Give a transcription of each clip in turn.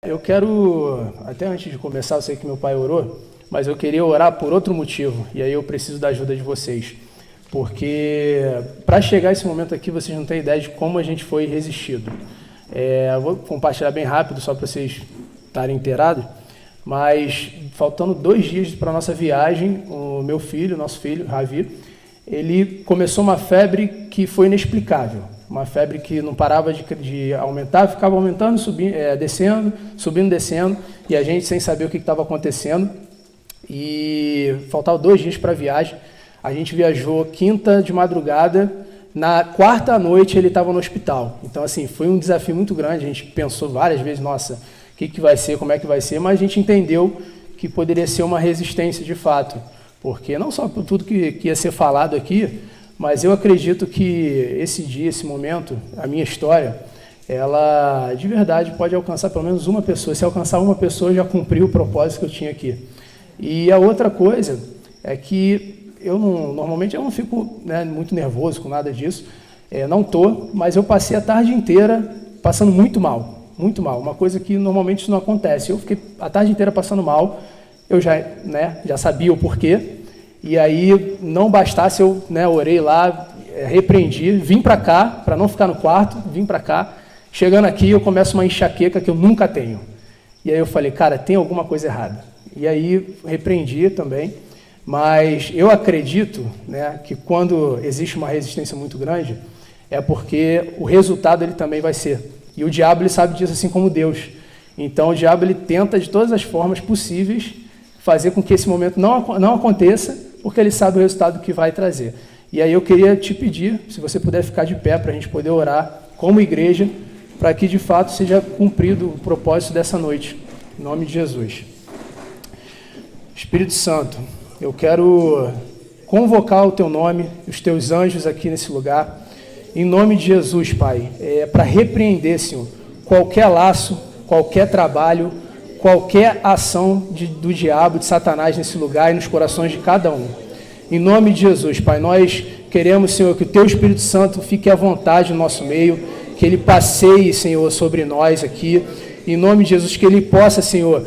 Eu quero, até antes de começar, eu sei que meu pai orou, mas eu queria orar por outro motivo, e aí eu preciso da ajuda de vocês. Porque para chegar a esse momento aqui, vocês não têm ideia de como a gente foi resistido. Eu vou compartilhar bem rápido, só para vocês estarem inteirados, mas faltando 2 dias para a nossa viagem, o meu filho, nosso filho, Ravi, ele começou uma febre que foi inexplicável. Uma febre que não parava de aumentar, ficava aumentando, subindo, descendo, subindo, descendo, e a gente sem saber o que estava acontecendo. E faltavam 2 dias para a viagem. A gente viajou quinta de madrugada, na quarta noite ele estava no hospital. Então, assim, foi um desafio muito grande. A gente pensou várias vezes, nossa, o que vai ser, como é que vai ser, mas a gente entendeu que poderia ser uma resistência de fato. Porque não só por tudo que ia ser falado aqui, mas eu acredito que esse dia, esse momento, a minha história, ela de verdade pode alcançar pelo menos uma pessoa. Se alcançar uma pessoa, já cumpriu o propósito que eu tinha aqui. E a outra coisa é que normalmente eu não fico, né, muito nervoso com nada disso, não estou, mas eu passei a tarde inteira passando muito mal, uma coisa que normalmente isso não acontece. Eu fiquei a tarde inteira passando mal, eu já sabia o porquê, e aí não bastasse, eu orei lá, repreendi, vim para cá, para não ficar no quarto, vim para cá, chegando aqui eu começo uma enxaqueca que eu nunca tenho. E aí eu falei, cara, tem alguma coisa errada. E aí repreendi também, mas eu acredito, que quando existe uma resistência muito grande, é porque o resultado ele também vai ser. E o diabo ele sabe disso assim como Deus. Então o diabo ele tenta de todas as formas possíveis fazer com que esse momento não aconteça, porque ele sabe o resultado que vai trazer. E aí eu queria te pedir, se você puder ficar de pé para a gente poder orar como igreja, para que de fato seja cumprido o propósito dessa noite. Em nome de Jesus. Espírito Santo, eu quero convocar o teu nome, os teus anjos aqui nesse lugar, em nome de Jesus, Pai, para repreender, Senhor, qualquer laço, qualquer trabalho, qualquer ação do diabo, de Satanás nesse lugar e nos corações de cada um. Em nome de Jesus, Pai, nós queremos, Senhor, que o teu Espírito Santo fique à vontade no nosso meio, que ele passeie, Senhor, sobre nós aqui. Em nome de Jesus, que ele possa, Senhor,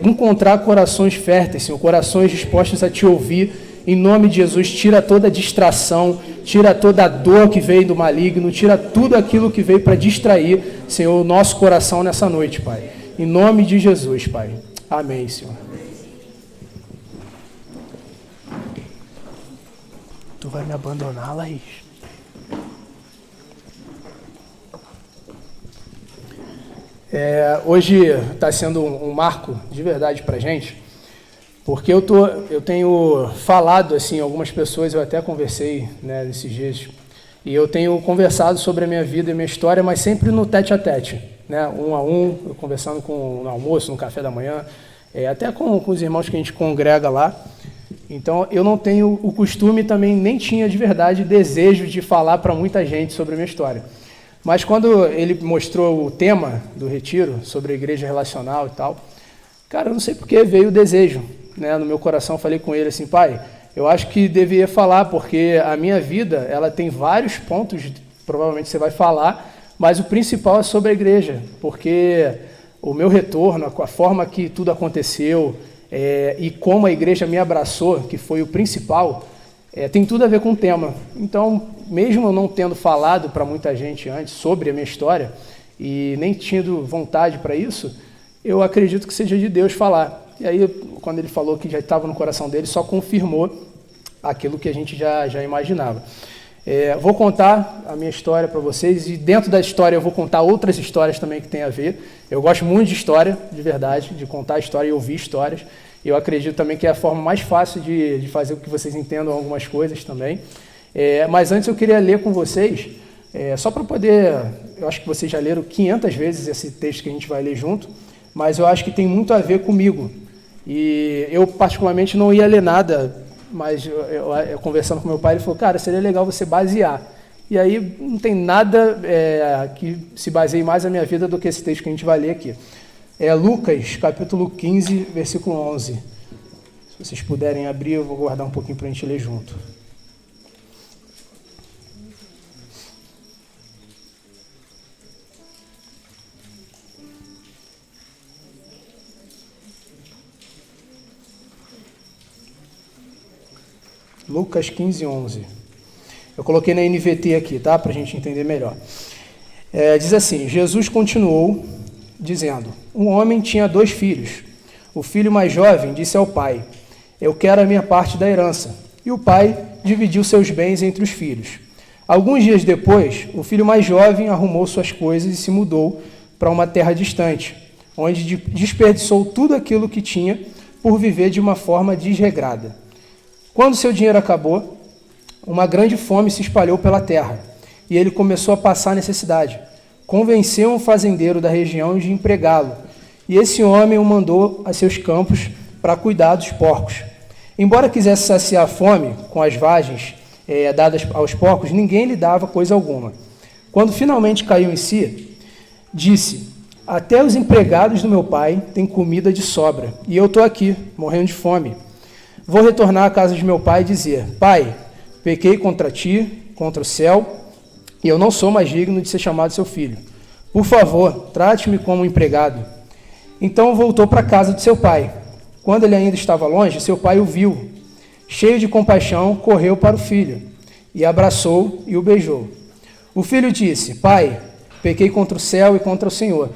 encontrar corações férteis, Senhor, corações dispostos a te ouvir. Em nome de Jesus, tira toda a distração, tira toda a dor que veio do maligno, tira tudo aquilo que veio para distrair, Senhor, o nosso coração nessa noite, Pai. Em nome de Jesus, Pai. Amém, Senhor. Tu vai me abandonar, Laís? Hoje está sendo um marco de verdade para a gente, porque eu tenho falado assim, algumas pessoas, eu até conversei nesses dias, e eu tenho conversado sobre a minha vida e a minha história, mas sempre no tete a tete, um a um, eu conversando no almoço, no café da manhã, até com os irmãos que a gente congrega lá. Então eu não tenho o costume, também nem tinha de verdade desejo de falar para muita gente sobre a minha história. Mas quando ele mostrou o tema do retiro, sobre a igreja relacional e tal, cara, eu não sei porque veio o desejo, no meu coração. Eu falei com ele assim, pai, eu acho que deveria falar, porque a minha vida, ela tem vários pontos, provavelmente você vai falar, mas o principal é sobre a igreja, porque o meu retorno, a forma que tudo aconteceu, e como a igreja me abraçou, que foi o principal, tem tudo a ver com o tema. Então, mesmo eu não tendo falado para muita gente antes sobre a minha história, e nem tendo vontade para isso, eu acredito que seja de Deus falar. E aí, quando ele falou que já estava no coração dele, só confirmou aquilo que a gente já imaginava. Vou contar a minha história para vocês, e dentro da história eu vou contar outras histórias também que tem a ver. Eu gosto muito de história, de verdade, de contar história e ouvir histórias. Eu acredito também que é a forma mais fácil de fazer com que vocês entendam algumas coisas também. Mas antes eu queria ler com vocês, só para poder... Eu acho que vocês já leram 500 vezes esse texto que a gente vai ler junto, mas eu acho que tem muito a ver comigo. E eu particularmente não ia ler nada, mas eu conversando com meu pai, ele falou, cara, seria legal você basear. E aí não tem nada que se baseie mais na minha vida do que esse texto que a gente vai ler aqui. Lucas, capítulo 15, versículo 11. Se vocês puderem abrir, eu vou guardar um pouquinho para a gente ler junto. Lucas 15, 11. Eu coloquei na NVT aqui, tá? Para a gente entender melhor. Diz assim, Jesus continuou dizendo, um homem tinha 2 filhos. O filho mais jovem disse ao pai, eu quero a minha parte da herança. E o pai dividiu seus bens entre os filhos. Alguns dias depois, o filho mais jovem arrumou suas coisas e se mudou para uma terra distante, onde desperdiçou tudo aquilo que tinha por viver de uma forma desregrada. Quando seu dinheiro acabou, uma grande fome se espalhou pela terra, e ele começou a passar necessidade. Convenceu um fazendeiro da região de empregá-lo, e esse homem o mandou a seus campos para cuidar dos porcos. Embora quisesse saciar a fome com as vagens dadas aos porcos, ninguém lhe dava coisa alguma. Quando finalmente caiu em si, disse, até os empregados do meu pai têm comida de sobra, e eu estou aqui, morrendo de fome. Vou retornar à casa de meu pai e dizer, pai, pequei contra ti, contra o céu, e eu não sou mais digno de ser chamado seu filho. Por favor, trate-me como um empregado. Então voltou para a casa de seu pai. Quando ele ainda estava longe, seu pai o viu. Cheio de compaixão, correu para o filho, e abraçou e o beijou. O filho disse, pai, pequei contra o céu e contra o Senhor,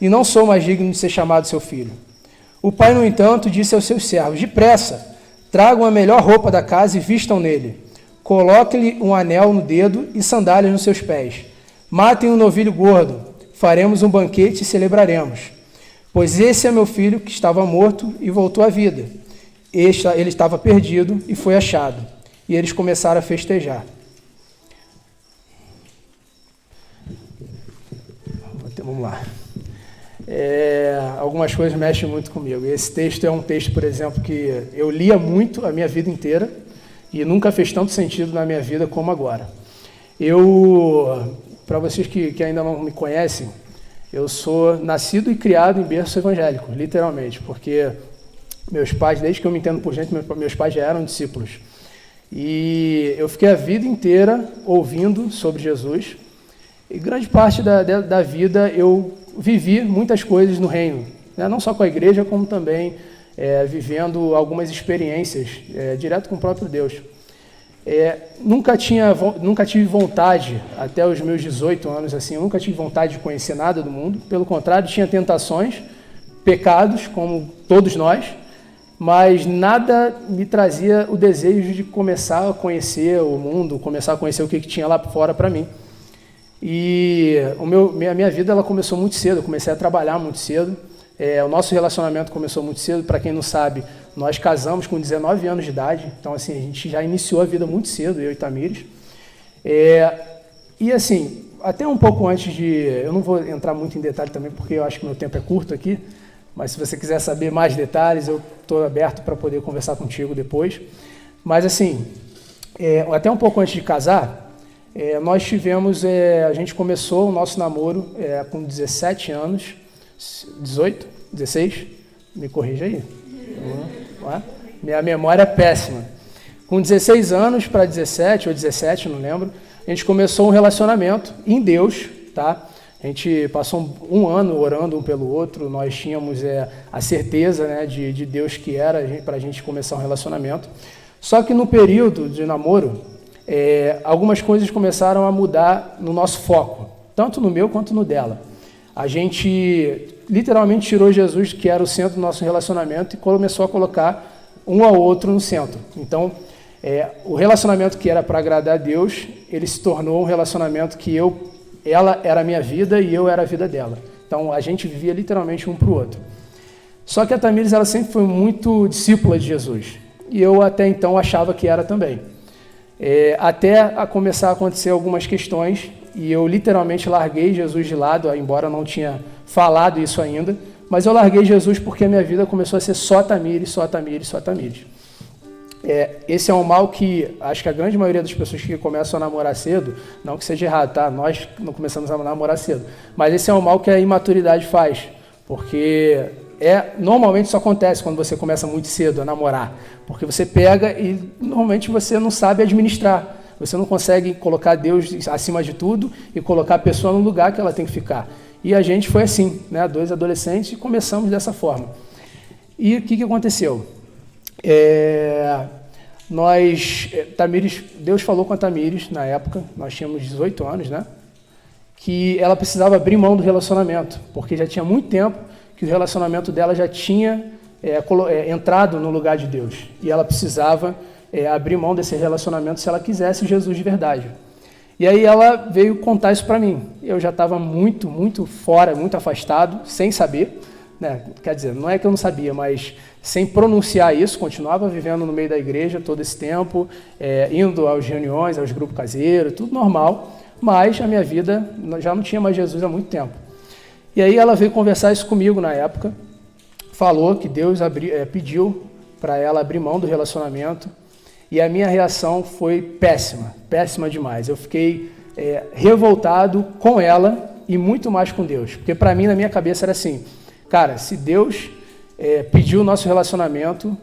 e não sou mais digno de ser chamado seu filho. O pai, no entanto, disse aos seus servos, depressa, tragam a melhor roupa da casa e vistam nele. Coloquem-lhe um anel no dedo e sandálias nos seus pés. Matem um novilho gordo, faremos um banquete e celebraremos. Pois esse é meu filho que estava morto e voltou à vida. Ele estava perdido e foi achado. E eles começaram a festejar. Vamos lá. Algumas coisas mexem muito comigo. Esse texto é um texto, por exemplo, que eu lia muito a minha vida inteira e nunca fez tanto sentido na minha vida como agora. Para vocês que ainda não me conhecem, eu sou nascido e criado em berço evangélico, literalmente, porque meus pais, desde que eu me entendo por gente, meus pais já eram discípulos. E eu fiquei a vida inteira ouvindo sobre Jesus, e grande parte da vida eu vivi muitas coisas no reino, né? Não só com a igreja, como também vivendo algumas experiências direto com o próprio Deus. Nunca tive vontade, até os meus 18 anos, assim, eu nunca tive vontade de conhecer nada do mundo. Pelo contrário, tinha tentações, pecados, como todos nós, mas nada me trazia o desejo de começar a conhecer o mundo, começar a conhecer o que tinha lá fora para mim. E a minha vida ela começou muito cedo, eu comecei a trabalhar muito cedo. O nosso relacionamento começou muito cedo. Para quem não sabe, nós casamos com 19 anos de idade, então assim, a gente já iniciou a vida muito cedo, eu e Tamires. E assim, até um pouco antes eu não vou entrar muito em detalhe também, porque eu acho que meu tempo é curto aqui, mas se você quiser saber mais detalhes, eu estou aberto para poder conversar contigo depois. Mas assim, até um pouco antes de casar, nós tivemos, a gente começou o nosso namoro com 17 anos, 18, 16, me corrija aí. Minha memória é péssima. Com 16 anos para 17 ou 17, não lembro, a gente começou um relacionamento em Deus, tá? A gente passou um ano orando um pelo outro, nós tínhamos a certeza, né, de Deus que era para a gente começar um relacionamento. Só que no período de namoro, algumas coisas começaram a mudar no nosso foco, tanto no meu quanto no dela. A gente literalmente tirou Jesus, que era o centro do nosso relacionamento, e começou a colocar um ao outro no centro. Então, o relacionamento que era para agradar a Deus, ele se tornou um relacionamento que ela era a minha vida e eu era a vida dela. Então, a gente vivia literalmente um para o outro. Só que a Tamires, ela sempre foi muito discípula de Jesus. E eu até então achava que era também. Até a começar a acontecer algumas questões, e eu literalmente larguei Jesus de lado, embora eu não tinha falado isso ainda, mas eu larguei Jesus porque a minha vida começou a ser só Tamires, só Tamires, só Tamires. Esse é um mal que acho que a grande maioria das pessoas que começam a namorar cedo, não que seja errado, tá? Nós não começamos a namorar cedo, mas esse é um mal que a imaturidade faz, porque normalmente isso acontece quando você começa muito cedo a namorar, porque você pega e normalmente você não sabe administrar, você não consegue colocar Deus acima de tudo e colocar a pessoa no lugar que ela tem que ficar. E a gente foi assim, né? 2 adolescentes, e começamos dessa forma. E o que aconteceu? Deus falou com a Tamires, na época, nós tínhamos 18 anos, né? Que ela precisava abrir mão do relacionamento, porque já tinha muito tempo que o relacionamento dela já tinha entrado no lugar de Deus. E ela precisava abrir mão desse relacionamento se ela quisesse Jesus de verdade. E aí ela veio contar isso para mim. Eu já estava muito, muito fora, muito afastado, sem saber, né? Quer dizer, não é que eu não sabia, mas sem pronunciar isso, continuava vivendo no meio da igreja todo esse tempo, indo às reuniões, aos grupos caseiros, tudo normal, mas a minha vida já não tinha mais Jesus há muito tempo. E aí ela veio conversar isso comigo na época, falou que Deus pediu para ela abrir mão do relacionamento, e a minha reação foi péssima, péssima demais. Eu fiquei revoltado com ela e muito mais com Deus, porque para mim, na minha cabeça, era assim, cara, se Deus pediu o nosso relacionamento,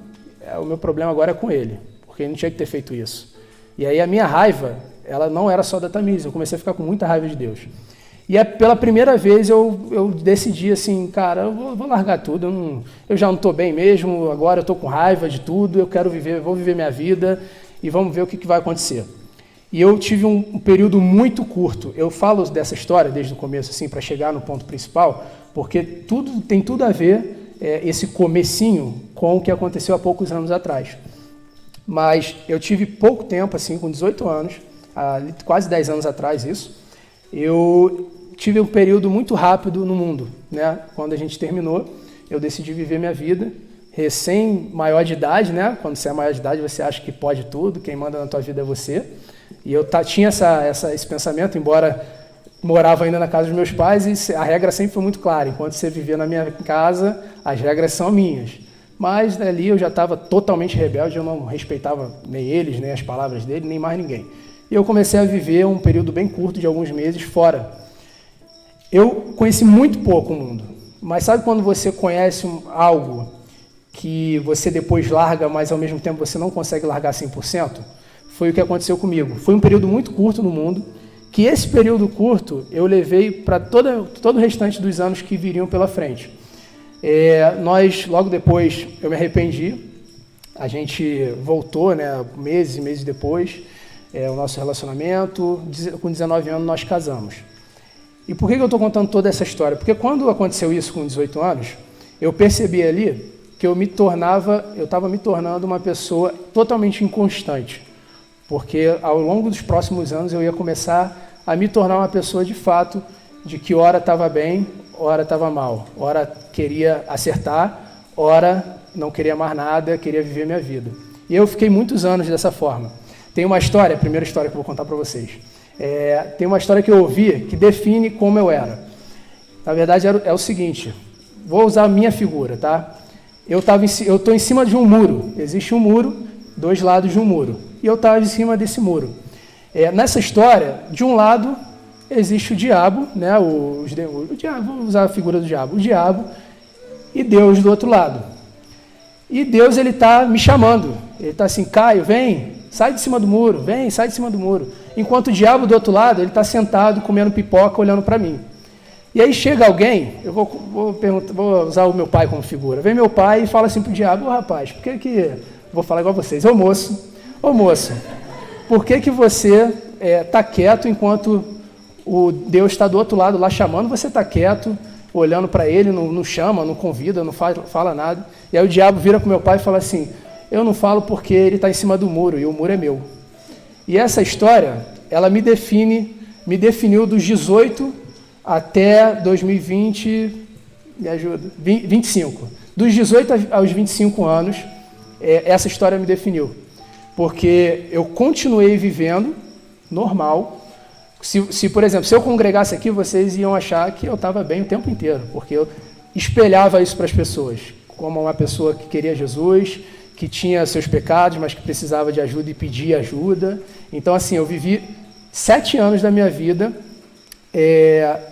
o meu problema agora é com Ele, porque Ele não tinha que ter feito isso. E aí a minha raiva, ela não era só da Tamires, eu comecei a ficar com muita raiva de Deus. E pela primeira vez eu decidi assim, cara, eu vou largar tudo, eu já não estou bem mesmo, agora eu estou com raiva de tudo, eu quero viver, vou viver minha vida e vamos ver o que vai acontecer. E eu tive um período muito curto, eu falo dessa história desde o começo, assim, para chegar no ponto principal, porque tem tudo a ver, esse comecinho, com o que aconteceu há poucos anos atrás. Mas eu tive pouco tempo, assim, com 18 anos, quase 10 anos atrás isso, eu tive um período muito rápido no mundo, né? Quando a gente terminou, eu decidi viver minha vida, recém maior de idade, né? Quando você é maior de idade, você acha que pode tudo, quem manda na tua vida é você. E eu tinha esse pensamento, embora morava ainda na casa dos meus pais, e a regra sempre foi muito clara, enquanto você vivia na minha casa, as regras são minhas. Mas dali eu já estava totalmente rebelde, eu não respeitava nem eles, nem as palavras dele, nem mais ninguém. E eu comecei a viver um período bem curto, de alguns meses, fora. Eu conheci muito pouco o mundo, mas sabe quando você conhece algo que você depois larga, mas ao mesmo tempo você não consegue largar 100%? Foi o que aconteceu comigo. Foi um período muito curto no mundo, que esse período curto eu levei para todo o restante dos anos que viriam pela frente. Logo depois, eu me arrependi, a gente voltou, né, meses e meses depois, o nosso relacionamento, com 19 anos nós casamos. E por que eu estou contando toda essa história? Porque quando aconteceu isso com 18 anos, eu percebi ali que eu estava me tornando uma pessoa totalmente inconstante, porque ao longo dos próximos anos eu ia começar a me tornar uma pessoa de fato, de que ora estava bem, ora estava mal, ora queria acertar, ora não queria mais nada, queria viver minha vida. E eu fiquei muitos anos dessa forma. Tem uma história, a primeira história que eu vou contar para vocês. Tem uma história que eu ouvi que define como eu era. Na verdade, é o seguinte, vou usar a minha figura, tá? Eu estou em cima de um muro, existe um muro, 2 lados de um muro, e eu estava em cima desse muro. Nessa história, de um lado, existe o diabo, né? O diabo, vou usar a figura do diabo, o diabo e Deus do outro lado. E Deus, ele está me chamando, ele está assim, Caio, vem, sai de cima do muro, vem, sai de cima do muro. Enquanto o diabo do outro lado, ele está sentado, comendo pipoca, olhando para mim. E aí chega alguém, eu vou usar o meu pai como figura, vem meu pai e fala assim pro diabo, rapaz, por que vou falar igual a vocês, ô moço, por que você está quieto enquanto o Deus está do outro lado lá chamando, você está quieto, olhando para ele, não chama, não convida, não fala nada. E aí o diabo vira para o meu pai e fala assim, eu não falo porque ele está em cima do muro e o muro é meu. E essa história, ela me definiu dos 18 até 2020, me ajuda, 25. Dos 18 aos 25 anos, essa história me definiu. Porque eu continuei vivendo normal. Por exemplo, se eu congregasse aqui, vocês iam achar que eu estava bem o tempo inteiro, porque eu espelhava isso para as pessoas, como uma pessoa que queria Jesus, que tinha seus pecados, mas que precisava de ajuda e pedia ajuda. Então, assim, eu vivi 7 anos da minha vida,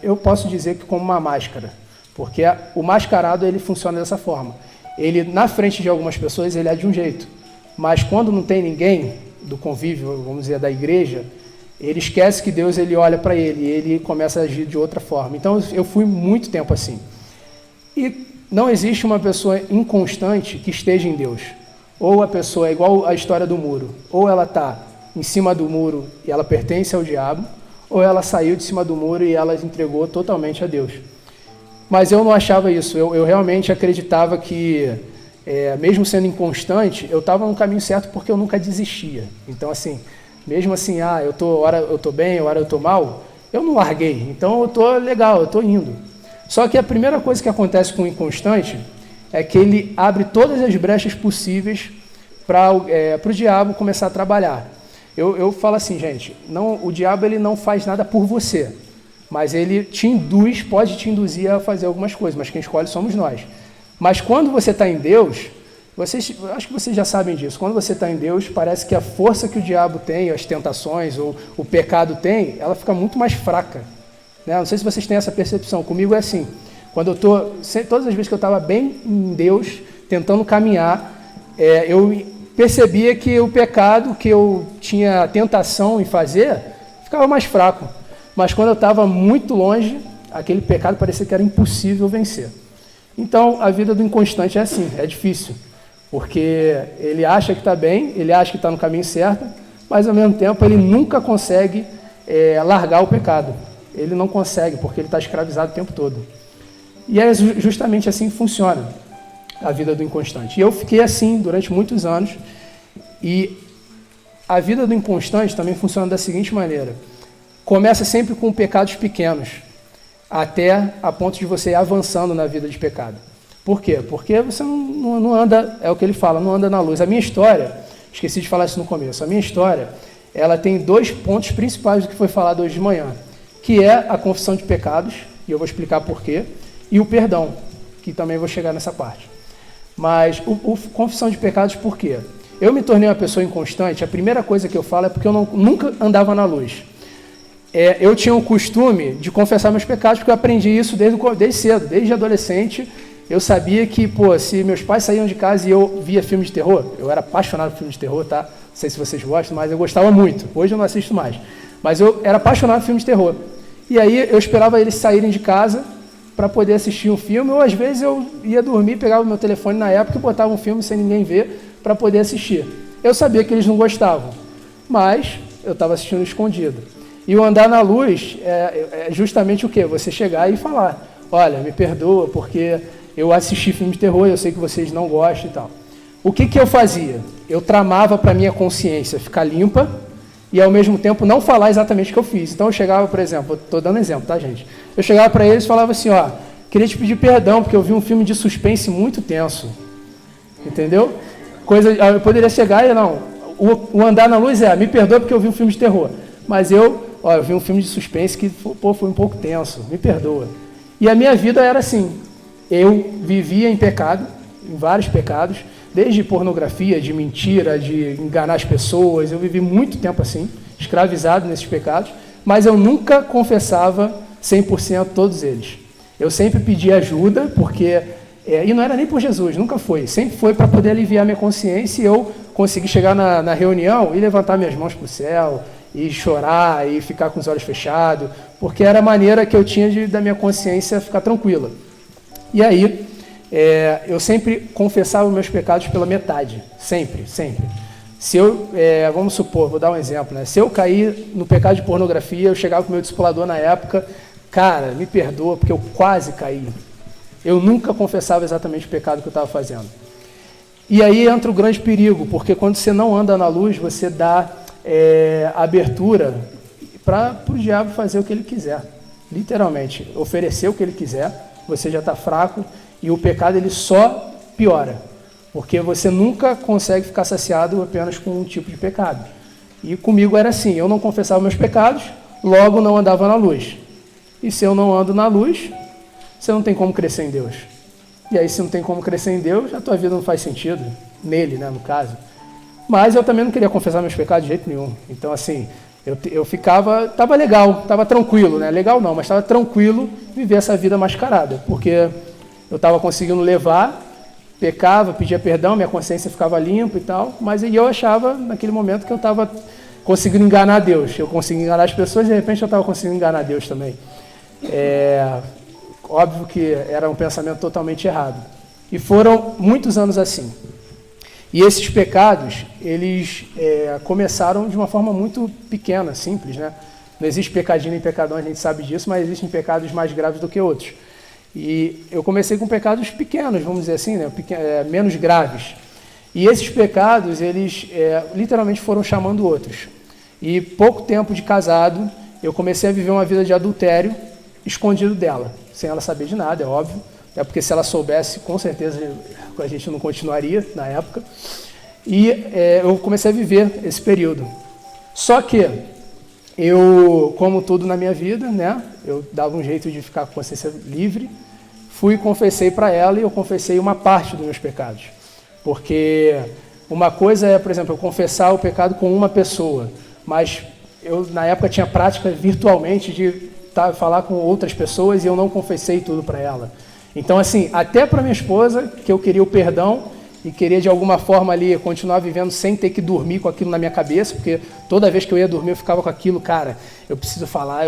eu posso dizer que como uma máscara, porque o mascarado, ele funciona dessa forma. Ele, na frente de algumas pessoas, ele é de um jeito, mas quando não tem ninguém do convívio, vamos dizer, da igreja, ele esquece que Deus, ele olha para ele e ele começa a agir de outra forma. Então, eu fui muito tempo assim. E não existe uma pessoa inconstante que esteja em Deus. Ou a pessoa é igual a história do muro, ou ela está em cima do muro e ela pertence ao diabo, ou ela saiu de cima do muro e ela entregou totalmente a Deus. Mas eu não achava isso, eu realmente acreditava que, mesmo sendo inconstante, eu estava no caminho certo porque eu nunca desistia. Então, assim, mesmo assim, hora eu estou bem, hora eu estou mal, eu não larguei. Então, eu estou legal, eu estou indo. Só que a primeira coisa que acontece com o inconstante é que ele abre todas as brechas possíveis para o diabo começar a trabalhar. Eu falo assim, gente, o diabo ele não faz nada por você, mas ele pode te induzir a fazer algumas coisas, mas quem escolhe somos nós. Mas quando você está em Deus, acho que vocês já sabem disso, quando você está em Deus, parece que a força que o diabo tem, as tentações ou o pecado tem, ela fica muito mais fraca. Né? Não sei se vocês têm essa percepção, comigo é assim. Todas as vezes que eu estava bem em Deus, tentando caminhar, eu percebia que o pecado que eu tinha tentação em fazer, ficava mais fraco. Mas quando eu estava muito longe, aquele pecado parecia que era impossível vencer. Então, a vida do inconstante é assim, é difícil. Porque ele acha que está bem, ele acha que está no caminho certo, mas ao mesmo tempo ele nunca consegue largar o pecado. Ele não consegue, porque ele está escravizado o tempo todo. E é justamente assim que funciona a vida do inconstante. E eu fiquei assim durante muitos anos. E a vida do inconstante também funciona da seguinte maneira. Começa sempre com pecados pequenos, até a ponto de você ir avançando na vida de pecado. Por quê? Porque você não anda, é o que ele fala, não anda na luz. A minha história, esqueci de falar isso no começo, a minha história, ela tem 2 pontos principais do que foi falado hoje de manhã, que é a confissão de pecados, e eu vou explicar por quê, e o perdão, que também vou chegar nessa parte. Mas confissão de pecados por quê? Eu me tornei uma pessoa inconstante, a primeira coisa que eu falo é porque eu nunca andava na luz. Eu tinha o costume de confessar meus pecados, porque eu aprendi isso desde cedo, desde adolescente. Eu sabia que, se meus pais saíam de casa e eu via filme de terror, eu era apaixonado por filme de terror, tá? Não sei se vocês gostam, mas eu gostava muito. Hoje eu não assisto mais. Mas eu era apaixonado por filme de terror. E aí eu esperava eles saírem de casa para poder assistir um filme, ou às vezes eu ia dormir, pegava o meu telefone na época e botava um filme sem ninguém ver para poder assistir. Eu sabia que eles não gostavam, mas eu estava assistindo escondido. E o andar na luz é justamente o quê? Você chegar e falar, olha, me perdoa porque eu assisti filme de terror, eu sei que vocês não gostam e tal. O que eu fazia? Eu tramava para minha consciência ficar limpa e ao mesmo tempo não falar exatamente o que eu fiz. Então eu chegava, por exemplo, estou dando exemplo, tá, gente? Eu chegava para eles e falava assim, queria te pedir perdão porque eu vi um filme de suspense muito tenso. Entendeu? Eu poderia chegar e o andar na luz me perdoa porque eu vi um filme de terror. Mas eu vi um filme de suspense que foi um pouco tenso, me perdoa. E a minha vida era assim, eu vivia em pecado, em vários pecados, desde pornografia, de mentira, de enganar as pessoas, eu vivi muito tempo assim, escravizado nesses pecados, mas eu nunca confessava 100% todos eles. Eu sempre pedia ajuda, porque, e não era nem por Jesus, nunca foi, sempre foi para poder aliviar minha consciência e eu conseguir chegar na reunião e levantar minhas mãos para o céu, e chorar, e ficar com os olhos fechados, porque era a maneira que eu tinha da minha consciência ficar tranquila. E aí, eu sempre confessava meus pecados pela metade, sempre. Se eu, vamos supor, vou dar um exemplo, né? Se eu cair no pecado de pornografia, eu chegava com o meu discipulador na época, cara, me perdoa, porque eu quase caí. Eu nunca confessava exatamente o pecado que eu estava fazendo. E aí entra o grande perigo, porque quando você não anda na luz, você dá abertura para o diabo fazer o que ele quiser. Literalmente, oferecer o que ele quiser, você já está fraco e o pecado ele só piora, porque você nunca consegue ficar saciado apenas com um tipo de pecado. E comigo era assim, eu não confessava meus pecados, logo não andava na luz. E se eu não ando na luz, você não tem como crescer em Deus. E aí, se não tem como crescer em Deus, a tua vida não faz sentido, nele, né, no caso. Mas eu também não queria confessar meus pecados de jeito nenhum. Então, assim, eu estava legal, estava tranquilo, né? Legal não, mas estava tranquilo viver essa vida mascarada, porque eu estava conseguindo levar, pecava, pedia perdão, minha consciência ficava limpa e tal, mas eu achava, naquele momento, que eu estava conseguindo enganar Deus. Eu conseguia enganar as pessoas, de repente eu estava conseguindo enganar Deus também. Óbvio que era um pensamento totalmente errado. E foram muitos anos assim. E esses pecados, eles começaram de uma forma muito pequena, simples, né? Não existe pecadinho nem pecadão, a gente sabe disso, mas existem pecados mais graves do que outros. E eu comecei com pecados pequenos, vamos dizer assim, né? Menos graves. E esses pecados, eles literalmente foram chamando outros. E pouco tempo de casado, eu comecei a viver uma vida de adultério escondido dela, sem ela saber de nada, é óbvio. É porque se ela soubesse, com certeza a gente não continuaria na época. E eu comecei a viver esse período. Só que eu, como tudo na minha vida, né, eu dava um jeito de ficar com a consciência livre, fui e confessei para ela, e eu confessei uma parte dos meus pecados. Porque uma coisa é, por exemplo, eu confessar o pecado com uma pessoa, mas eu na época tinha prática virtualmente de falar com outras pessoas e eu não confessei tudo para ela. Então, assim, até para minha esposa, que eu queria o perdão e queria de alguma forma ali continuar vivendo sem ter que dormir com aquilo na minha cabeça, porque toda vez que eu ia dormir eu ficava com aquilo, cara, eu preciso falar,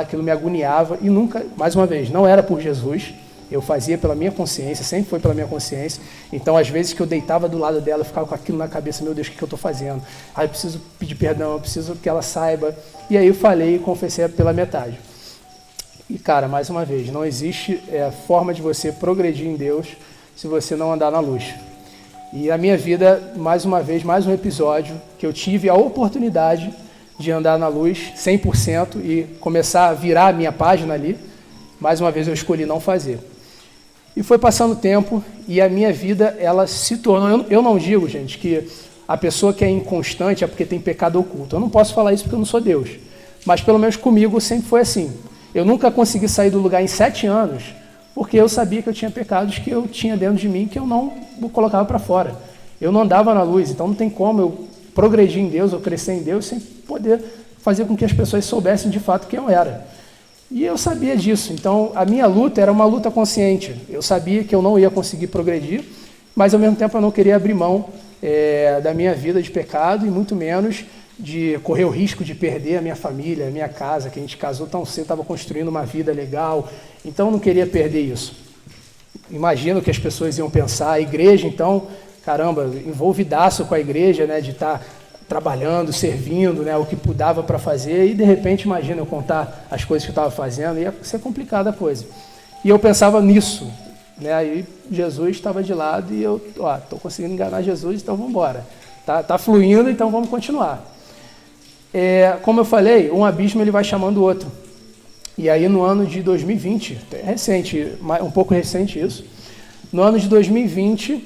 aquilo me agoniava e nunca, mais uma vez, não era por Jesus, eu fazia pela minha consciência, sempre foi pela minha consciência. Então, às vezes que eu deitava do lado dela, eu ficava com aquilo na cabeça, meu Deus, o que eu estou fazendo? Eu preciso pedir perdão, eu preciso que ela saiba. E aí eu falei e confessei pela metade. E, cara, mais uma vez, não existe forma de você progredir em Deus se você não andar na luz. E a minha vida, mais uma vez, mais um episódio que eu tive a oportunidade de andar na luz 100% e começar a virar a minha página ali, mais uma vez eu escolhi não fazer. E foi passando o tempo e a minha vida, ela se tornou... Eu não digo, gente, que a pessoa que é inconstante é porque tem pecado oculto. Eu não posso falar isso porque eu não sou Deus. Mas pelo menos comigo sempre foi assim. Eu nunca consegui sair do lugar em 7 anos porque eu sabia que eu tinha pecados que eu tinha dentro de mim que eu não colocava para fora. Eu não andava na luz, então não tem como eu progredir em Deus ou crescer em Deus sem poder fazer com que as pessoas soubessem de fato quem eu era. E eu sabia disso, então a minha luta era uma luta consciente. Eu sabia que eu não ia conseguir progredir, mas ao mesmo tempo eu não queria abrir mão da minha vida de pecado e muito menos de correr o risco de perder a minha família, a minha casa, que a gente casou tão cedo, estava construindo uma vida legal, então eu não queria perder isso. Imagino que as pessoas iam pensar, a igreja então, caramba, envolvidaço com a igreja, né, de estar trabalhando, servindo, né, o que dava para fazer, e de repente, imagina eu contar as coisas que eu estava fazendo, ia ser complicada a coisa. E eu pensava nisso, né, aí Jesus estava de lado e eu, estou conseguindo enganar Jesus, então vamos embora. Tá fluindo, então vamos continuar. Como eu falei, um abismo ele vai chamando o outro. E aí no ano de 2020, recente, um pouco recente isso, no ano de 2020,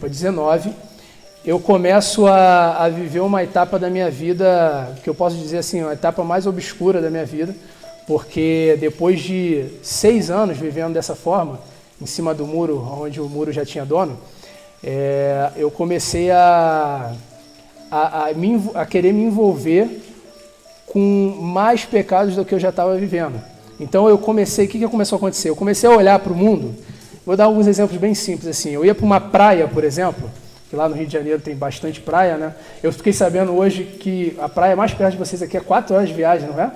19, eu começo a viver uma etapa da minha vida, que eu posso dizer assim, uma etapa mais obscura da minha vida, porque depois de 6 anos vivendo dessa forma, em cima do muro, onde o muro já tinha dono, eu comecei a querer me envolver com mais pecados do que eu já estava vivendo. Então eu comecei, o que começou a acontecer? Eu comecei a olhar para o mundo, vou dar alguns exemplos bem simples assim, eu ia para uma praia, por exemplo, que lá no Rio de Janeiro tem bastante praia, né? Eu fiquei sabendo hoje que a praia mais perto de vocês aqui é 4 horas de viagem, não é?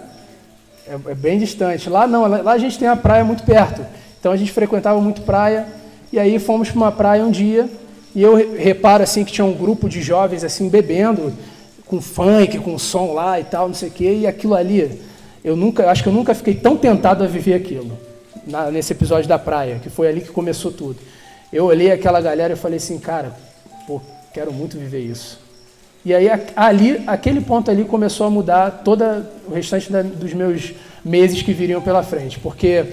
É bem distante. Lá não, lá a gente tem a praia muito perto, então a gente frequentava muito praia, e aí fomos para uma praia um dia, e eu reparo assim que tinha um grupo de jovens assim bebendo, com funk, com som lá e tal, não sei o quê, e aquilo ali, acho que eu nunca fiquei tão tentado a viver aquilo, nesse episódio da praia, que foi ali que começou tudo. Eu olhei aquela galera e falei assim, cara, quero muito viver isso. E aí aquele ponto ali começou a mudar todo o restante dos meus meses que viriam pela frente, porque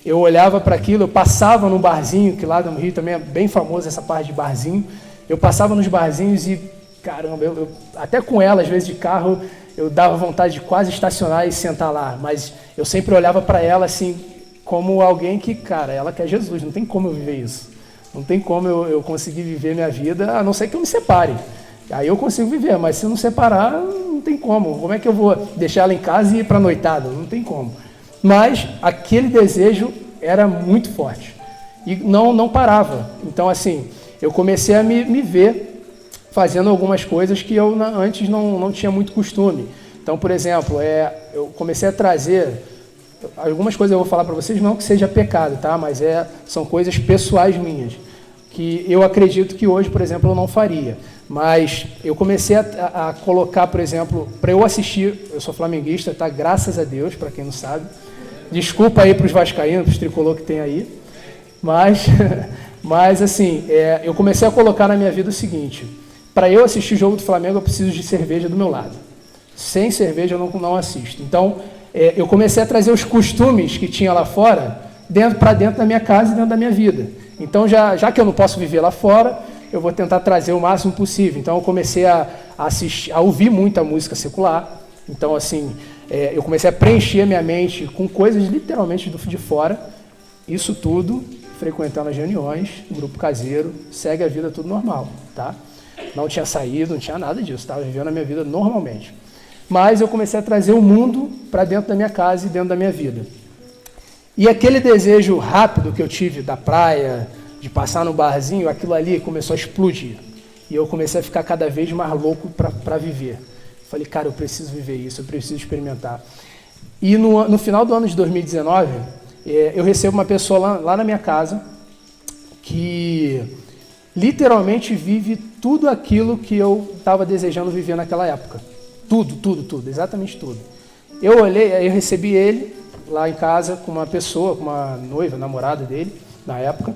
eu olhava para aquilo, eu passava num barzinho, que lá no Rio também é bem famoso essa parte de barzinho, eu passava nos barzinhos e, caramba, eu até com ela, às vezes de carro, eu dava vontade de quase estacionar e sentar lá, mas eu sempre olhava para ela assim, como alguém que, cara, ela quer Jesus, não tem como eu viver isso, não tem como eu conseguir viver minha vida, a não ser que eu me separe, aí eu consigo viver, mas se eu não separar, não tem como é que eu vou deixar ela em casa e ir para a noitada, não tem como. Mas aquele desejo era muito forte e não parava. Então, assim, eu comecei a me ver fazendo algumas coisas que eu antes não tinha muito costume. Então, por exemplo, eu comecei a trazer algumas coisas, eu vou falar para vocês, não que seja pecado, tá? Mas são coisas pessoais minhas. que eu acredito que hoje, por exemplo, eu não faria. Mas eu comecei a colocar, por exemplo, para eu assistir, eu sou flamenguista, tá? Graças a Deus, para quem não sabe. Desculpa aí para os vascaínos, para os tricolor que tem aí. Mas assim, eu comecei a colocar na minha vida o seguinte: para eu assistir o jogo do Flamengo, eu preciso de cerveja do meu lado. Sem cerveja eu não assisto. Então, eu comecei a trazer os costumes que tinha lá fora para dentro da minha casa e dentro da minha vida. Então, já que eu não posso viver lá fora, eu vou tentar trazer o máximo possível. Então, eu comecei a ouvir muita música secular. Então, assim, eu comecei a preencher minha mente com coisas literalmente de fora. Isso tudo, frequentando as reuniões, grupo caseiro, segue a vida tudo normal, tá? Não tinha saído, não tinha nada disso, estava vivendo a minha vida normalmente. Mas eu comecei a trazer o mundo para dentro da minha casa e dentro da minha vida. E aquele desejo rápido que eu tive da praia, de passar no barzinho, aquilo ali começou a explodir. E eu comecei a ficar cada vez mais louco para viver. Falei, cara, eu preciso viver isso, eu preciso experimentar. E no final do ano de 2019, eu recebo uma pessoa lá na minha casa que literalmente vive tudo aquilo que eu estava desejando viver naquela época. Tudo, exatamente tudo. Eu recebi ele lá em casa com uma pessoa, com uma noiva, namorada dele, na época.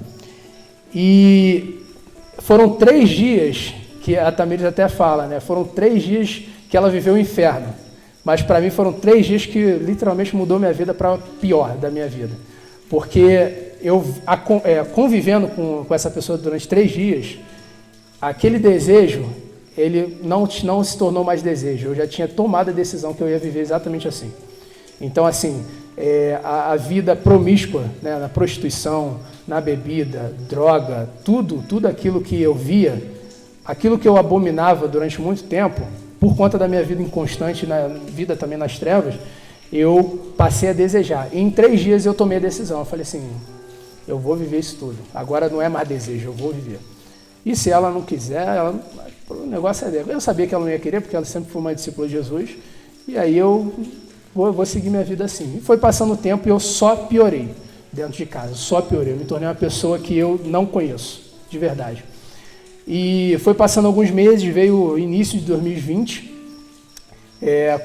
E foram 3 dias, que a Tamires até fala, né? Foram 3 dias que ela viveu o inferno. Mas para mim foram 3 dias que literalmente mudou minha vida para pior da minha vida. Porque eu, convivendo com essa pessoa durante 3 dias, aquele desejo, ele não se tornou mais desejo. Eu já tinha tomado a decisão que eu ia viver exatamente assim. Então, assim, a vida promíscua, né, na prostituição, na bebida, droga, tudo aquilo que eu via, aquilo que eu abominava durante muito tempo, por conta da minha vida inconstante, na vida também nas trevas, eu passei a desejar. E em 3 dias eu tomei a decisão. Eu falei assim, eu vou viver isso tudo. Agora não é mais desejo, eu vou viver. E se ela não quiser, o negócio é dela. Eu sabia que ela não ia querer, porque ela sempre foi uma discípula de Jesus. E aí eu vou seguir minha vida assim. E foi passando o tempo e eu só piorei dentro de casa. Só piorei. Eu me tornei uma pessoa que eu não conheço, de verdade. E foi passando alguns meses, veio o início de 2020,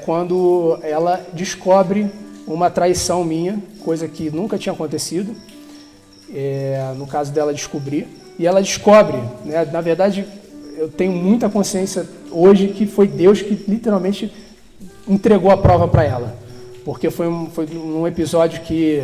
quando ela descobre uma traição minha, coisa que nunca tinha acontecido. No caso dela descobrir. E ela descobre, né, na verdade, eu tenho muita consciência hoje que foi Deus que literalmente entregou a prova para ela. Porque foi num episódio que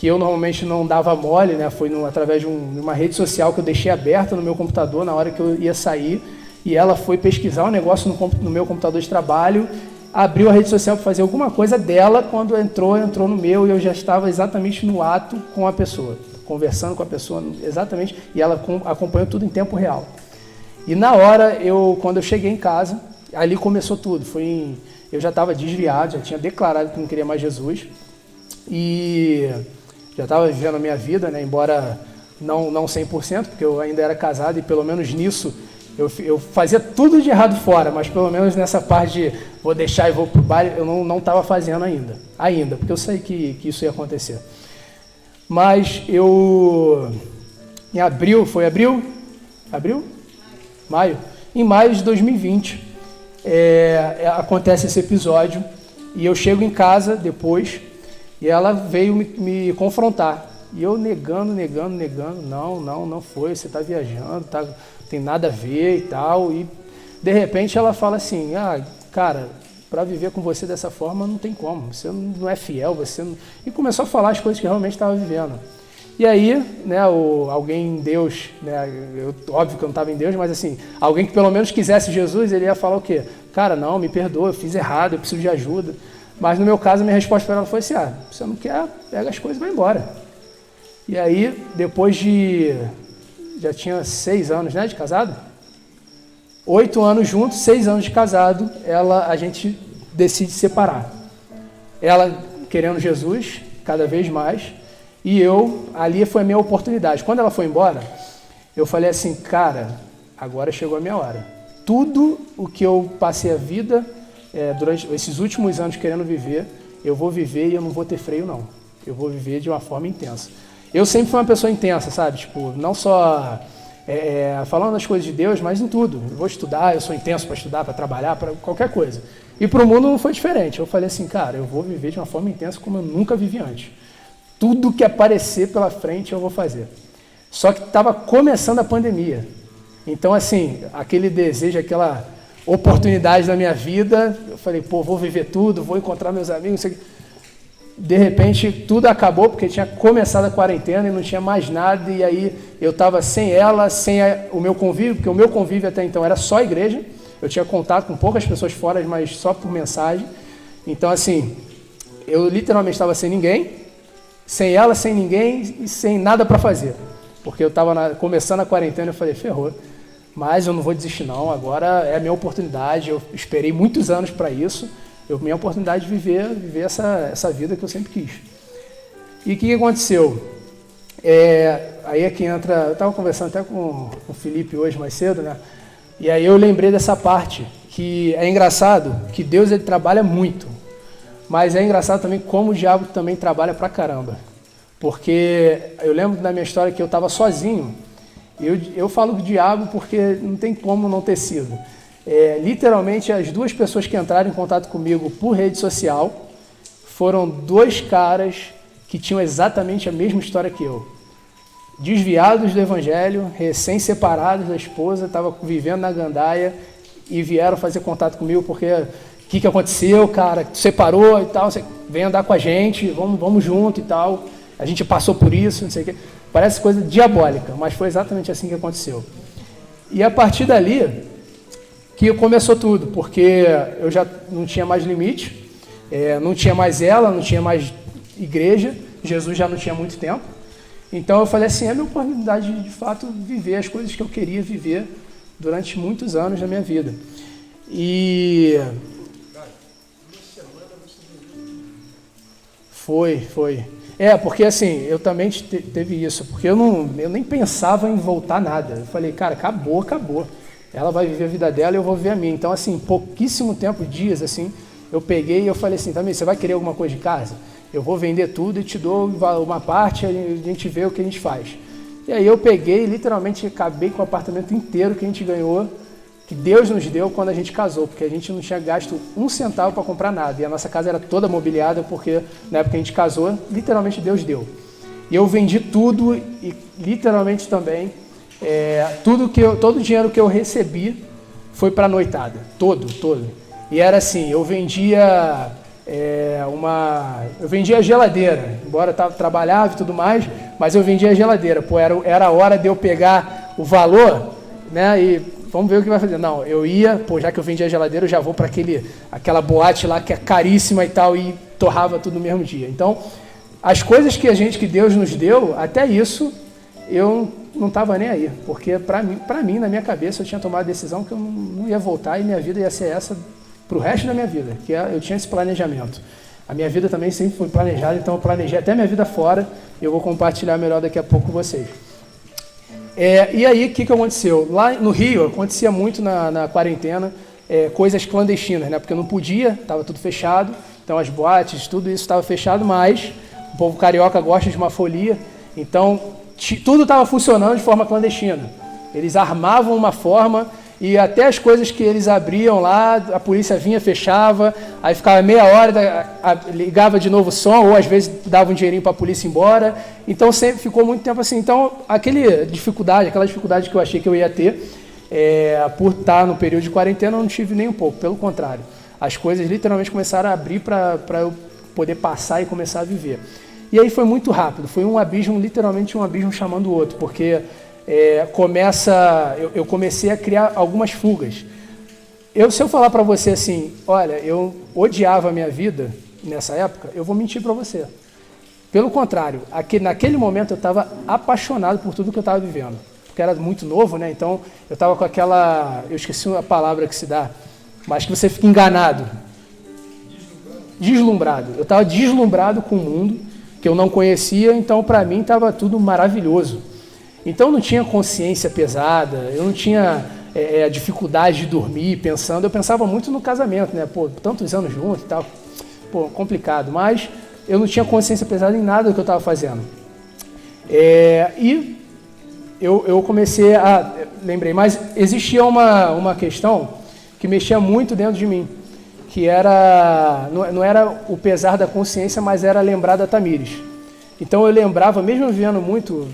eu normalmente não dava mole, né? Foi através de uma rede social que eu deixei aberta no meu computador na hora que eu ia sair. E ela foi pesquisar um negócio no meu computador de trabalho, abriu a rede social para fazer alguma coisa dela, quando entrou no meu e eu já estava exatamente no ato com a pessoa, conversando com a pessoa, exatamente, e ela acompanhou tudo em tempo real. E na hora, quando eu cheguei em casa, ali começou tudo. Eu já estava desviado, já tinha declarado que não queria mais Jesus, e já estava vivendo a minha vida, né, embora não 100%, porque eu ainda era casado, e pelo menos nisso, eu fazia tudo de errado fora, mas pelo menos nessa parte de vou deixar e vou pro baile, eu não estava fazendo ainda, porque eu sei que isso ia acontecer. Mas em abril, foi abril? Maio? Em maio de 2020, acontece esse episódio, e eu chego em casa depois, e ela veio me confrontar. E eu negando, não foi, você está viajando, tem nada a ver e tal. E de repente ela fala assim, cara, para viver com você dessa forma não tem como, você não é fiel, você não... E começou a falar as coisas que realmente estava vivendo. E aí, né, alguém em Deus, né, óbvio que eu não estava em Deus, mas assim, alguém que pelo menos quisesse Jesus, ele ia falar o quê? Cara, não, me perdoa, eu fiz errado, eu preciso de ajuda. Mas no meu caso, a minha resposta para ela foi assim, você não quer, pega as coisas e vai embora. E aí, depois já tinha 6 anos, né, de casado? 8 anos juntos, 6 anos de casado, a gente decide separar. Ela querendo Jesus, cada vez mais, e ali foi a minha oportunidade. Quando ela foi embora, eu falei assim, cara, agora chegou a minha hora. Tudo o que eu passei a vida, durante esses últimos anos querendo viver, eu vou viver e eu não vou ter freio, não. Eu vou viver de uma forma intensa. Eu sempre fui uma pessoa intensa, sabe? Tipo, não só falando das coisas de Deus, mas em tudo. Eu vou estudar, eu sou intenso para estudar, para trabalhar, para qualquer coisa. E para o mundo não foi diferente. Eu falei assim, cara, eu vou viver de uma forma intensa como eu nunca vivi antes. Tudo que aparecer pela frente eu vou fazer. Só que estava começando a pandemia. Então, assim, aquele desejo, aquela oportunidade na minha vida, eu falei, pô, vou viver tudo, vou encontrar meus amigos, não sei o que. De repente, tudo acabou, porque tinha começado a quarentena e não tinha mais nada, e aí eu estava sem ela, sem o meu convívio, porque o meu convívio até então era só igreja, eu tinha contato com poucas pessoas fora, mas só por mensagem. Então, assim, eu literalmente estava sem ninguém, sem ela, sem ninguém e sem nada para fazer. Porque eu estava começando a quarentena e eu falei, ferrou, mas eu não vou desistir não, agora é a minha oportunidade, eu esperei muitos anos para isso, minha oportunidade de viver essa vida que eu sempre quis. E o que aconteceu? Aí é que entra, eu estava conversando até com o Felipe hoje mais cedo, né? E aí eu lembrei dessa parte, que é engraçado, que Deus ele trabalha muito, mas é engraçado também como o diabo também trabalha pra caramba. Porque eu lembro da minha história que eu estava sozinho, eu falo do diabo porque não tem como não ter sido. Literalmente, as duas pessoas que entraram em contato comigo por rede social foram dois caras que tinham exatamente a mesma história que eu. Desviados do evangelho, recém-separados da esposa, estavam vivendo na gandaia e vieram fazer contato comigo porque o que aconteceu, cara? Separou e tal, você vem andar com a gente, vamos junto e tal. A gente passou por isso, não sei o quê. Parece coisa diabólica, mas foi exatamente assim que aconteceu. E a partir dali que começou tudo, porque eu já não tinha mais limite, não tinha mais ela, não tinha mais igreja, Jesus já não tinha muito tempo. Então eu falei assim, é a minha oportunidade de fato viver as coisas que eu queria viver durante muitos anos da minha vida. E foi. Porque assim, eu também teve isso, porque eu nem pensava em voltar nada. Eu falei, cara, acabou. Ela vai viver a vida dela e eu vou viver a minha. Então, assim, pouquíssimo tempo, dias, assim, eu peguei e eu falei assim, também, você vai querer alguma coisa de casa? Eu vou vender tudo e te dou uma parte, a gente vê o que a gente faz. E aí eu peguei e literalmente acabei com o apartamento inteiro que a gente ganhou, que Deus nos deu quando a gente casou, porque a gente não tinha gasto um centavo para comprar nada. E a nossa casa era toda mobiliada, porque na época que a gente casou, literalmente Deus deu. E eu vendi tudo e literalmente também, todo o dinheiro que eu recebi foi para a noitada, todo. E era assim, eu vendia a geladeira, embora trabalhava e tudo mais, mas eu vendia a geladeira. Pô, era a hora de eu pegar o valor, né, e vamos ver o que vai fazer. Não, eu ia, já que eu vendia a geladeira, eu já vou para aquela boate lá que é caríssima e tal, e torrava tudo no mesmo dia. Então, as coisas que Deus nos deu, até isso, eu não estava nem aí, porque para mim, na minha cabeça, eu tinha tomado a decisão que eu não ia voltar e minha vida ia ser essa para o resto da minha vida, que eu tinha esse planejamento. A minha vida também sempre foi planejada, então eu planejei até minha vida fora, e eu vou compartilhar melhor daqui a pouco com vocês. E aí, o que aconteceu? Lá no Rio, acontecia muito na quarentena, coisas clandestinas, né? Porque eu não podia, estava tudo fechado, então as boates, tudo isso estava fechado, mas o povo carioca gosta de uma folia, então tudo estava funcionando de forma clandestina. Eles armavam uma forma e até as coisas que eles abriam lá, a polícia vinha, fechava, aí ficava meia hora, ligava de novo o som, ou às vezes dava um dinheirinho para a polícia ir embora. Então sempre ficou muito tempo assim. Então aquela dificuldade que eu achei que eu ia ter, por estar no período de quarentena, eu não tive nem um pouco, pelo contrário. As coisas literalmente começaram a abrir para eu poder passar e começar a viver. E aí foi muito rápido, foi um abismo, literalmente um abismo chamando o outro, porque eu comecei a criar algumas fugas. Se eu falar para você assim, olha, eu odiava a minha vida nessa época, eu vou mentir para você. Pelo contrário, naquele momento eu estava apaixonado por tudo que eu estava vivendo, porque era muito novo, né? Então eu estava com eu esqueci a palavra que se dá, mas que você fica enganado. Deslumbrado. Eu estava deslumbrado com o mundo, que eu não conhecia, então para mim estava tudo maravilhoso. Então eu não tinha consciência pesada, eu não tinha dificuldade de dormir pensando, eu pensava muito no casamento, né? Tantos anos juntos e tal, complicado, mas eu não tinha consciência pesada em nada do que eu estava fazendo. E eu comecei a... Lembrei, mas existia uma questão que mexia muito dentro de mim, que era... Não era o pesar da consciência, mas era lembrar da Tamires. Então eu lembrava, mesmo vivendo muito,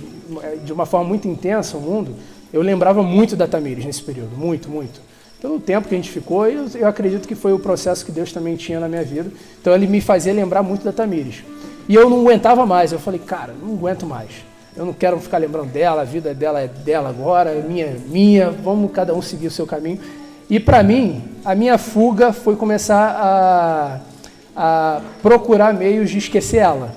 de uma forma muito intensa o mundo, eu lembrava muito da Tamires nesse período, muito, muito. Pelo tempo que a gente ficou, eu acredito que foi o processo que Deus também tinha na minha vida. Então ele me fazia lembrar muito da Tamires. E eu não aguentava mais, eu falei, cara, não aguento mais. Eu não quero ficar lembrando dela, a vida dela é dela agora, é minha, vamos cada um seguir o seu caminho. E para mim, a minha fuga foi começar a procurar meios de esquecer ela.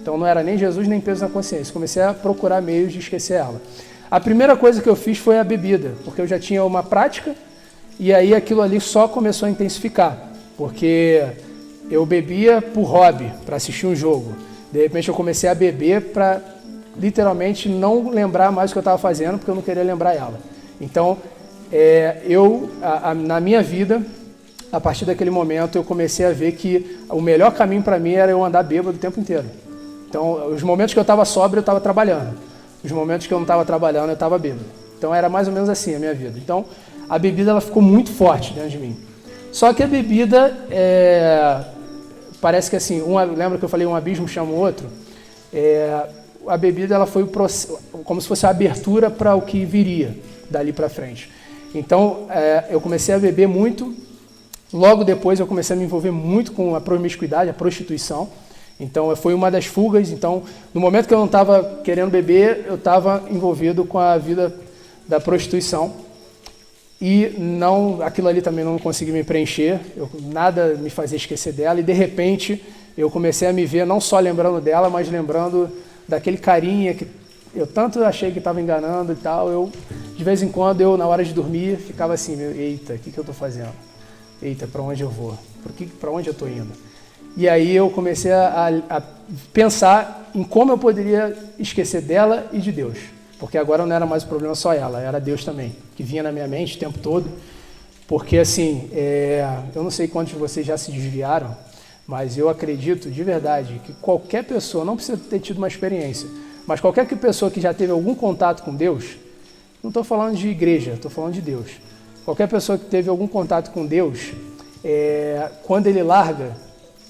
Então não era nem Jesus nem peso na consciência, comecei a procurar meios de esquecer ela. A primeira coisa que eu fiz foi a bebida, porque eu já tinha uma prática e aí aquilo ali só começou a intensificar, porque eu bebia por hobby, para assistir um jogo. De repente eu comecei a beber para literalmente não lembrar mais o que eu estava fazendo, porque eu não queria lembrar ela. Então, na minha vida, a partir daquele momento, eu comecei a ver que o melhor caminho para mim era eu andar bêbado o tempo inteiro. Então, os momentos que eu estava sóbrio, eu estava trabalhando. Os momentos que eu não estava trabalhando, eu estava bêbado. Então, era mais ou menos assim a minha vida. Então, a bebida ela ficou muito forte dentro de mim. Só que a bebida, parece que assim, lembra que eu falei um abismo chama o outro? A bebida ela foi como se fosse a abertura para o que viria dali para frente. Então, eu comecei a beber muito. Logo depois, eu comecei a me envolver muito com a promiscuidade, a prostituição. Então, foi uma das fugas. Então, no momento que eu não estava querendo beber, eu estava envolvido com a vida da prostituição. E aquilo ali também não conseguia me preencher, nada me fazia esquecer dela. E, de repente, eu comecei a me ver não só lembrando dela, mas lembrando daquele carinha que eu tanto achei que estava enganando e tal. De vez em quando, na hora de dormir, ficava assim, eita, o que eu estou fazendo? Eita, para onde eu vou? Para onde eu estou indo? E aí eu comecei a pensar em como eu poderia esquecer dela e de Deus. Porque agora não era mais o problema só ela, era Deus também, que vinha na minha mente o tempo todo. Porque assim, eu não sei quantos de vocês já se desviaram, mas eu acredito de verdade que qualquer pessoa, não precisa ter tido uma experiência, mas qualquer pessoa que já teve algum contato com Deus, não estou falando de igreja, estou falando de Deus. Qualquer pessoa que teve algum contato com Deus, quando ele larga,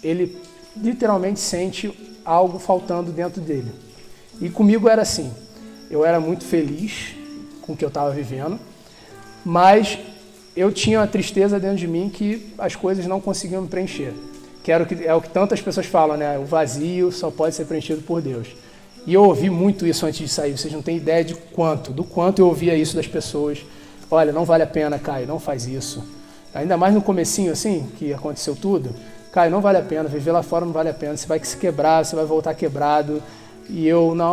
ele literalmente sente algo faltando dentro dele. E comigo era assim, eu era muito feliz com o que eu estava vivendo, mas eu tinha uma tristeza dentro de mim que as coisas não conseguiam me preencher. Que é o que tantas pessoas falam, né? O vazio só pode ser preenchido por Deus. E eu ouvi muito isso antes de sair, vocês não têm ideia do quanto eu ouvia isso das pessoas. Olha, não vale a pena, Caio, não faz isso. Ainda mais no comecinho, assim, que aconteceu tudo. Caio, não vale a pena, viver lá fora não vale a pena, você vai se quebrar, você vai voltar quebrado. E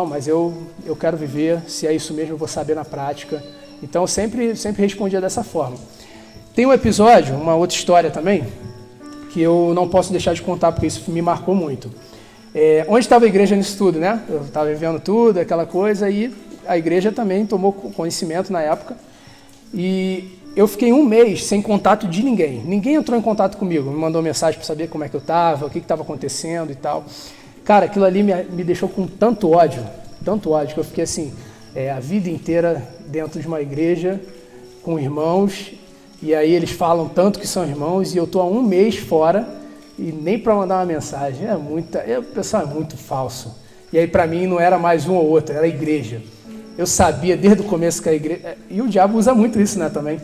mas eu quero viver, se é isso mesmo, eu vou saber na prática. Então, eu sempre respondia dessa forma. Tem um episódio, uma outra história também, que eu não posso deixar de contar, porque isso me marcou muito. Onde estava a igreja nisso tudo, né? Eu estava vivendo tudo, aquela coisa, e a igreja também tomou conhecimento na época. E eu fiquei 1 mês sem contato de ninguém. Ninguém entrou em contato comigo, me mandou mensagem para saber como é que eu estava, o que estava acontecendo e tal. Cara, aquilo ali me deixou com tanto ódio, que eu fiquei assim, a vida inteira dentro de uma igreja, com irmãos, e aí eles falam tanto que são irmãos, e eu estou há 1 mês fora, e nem para mandar uma mensagem, o pessoal é muito falso. E aí para mim não era mais um ou outro, era a igreja. Eu sabia desde o começo que a igreja, e o diabo usa muito isso, né, também.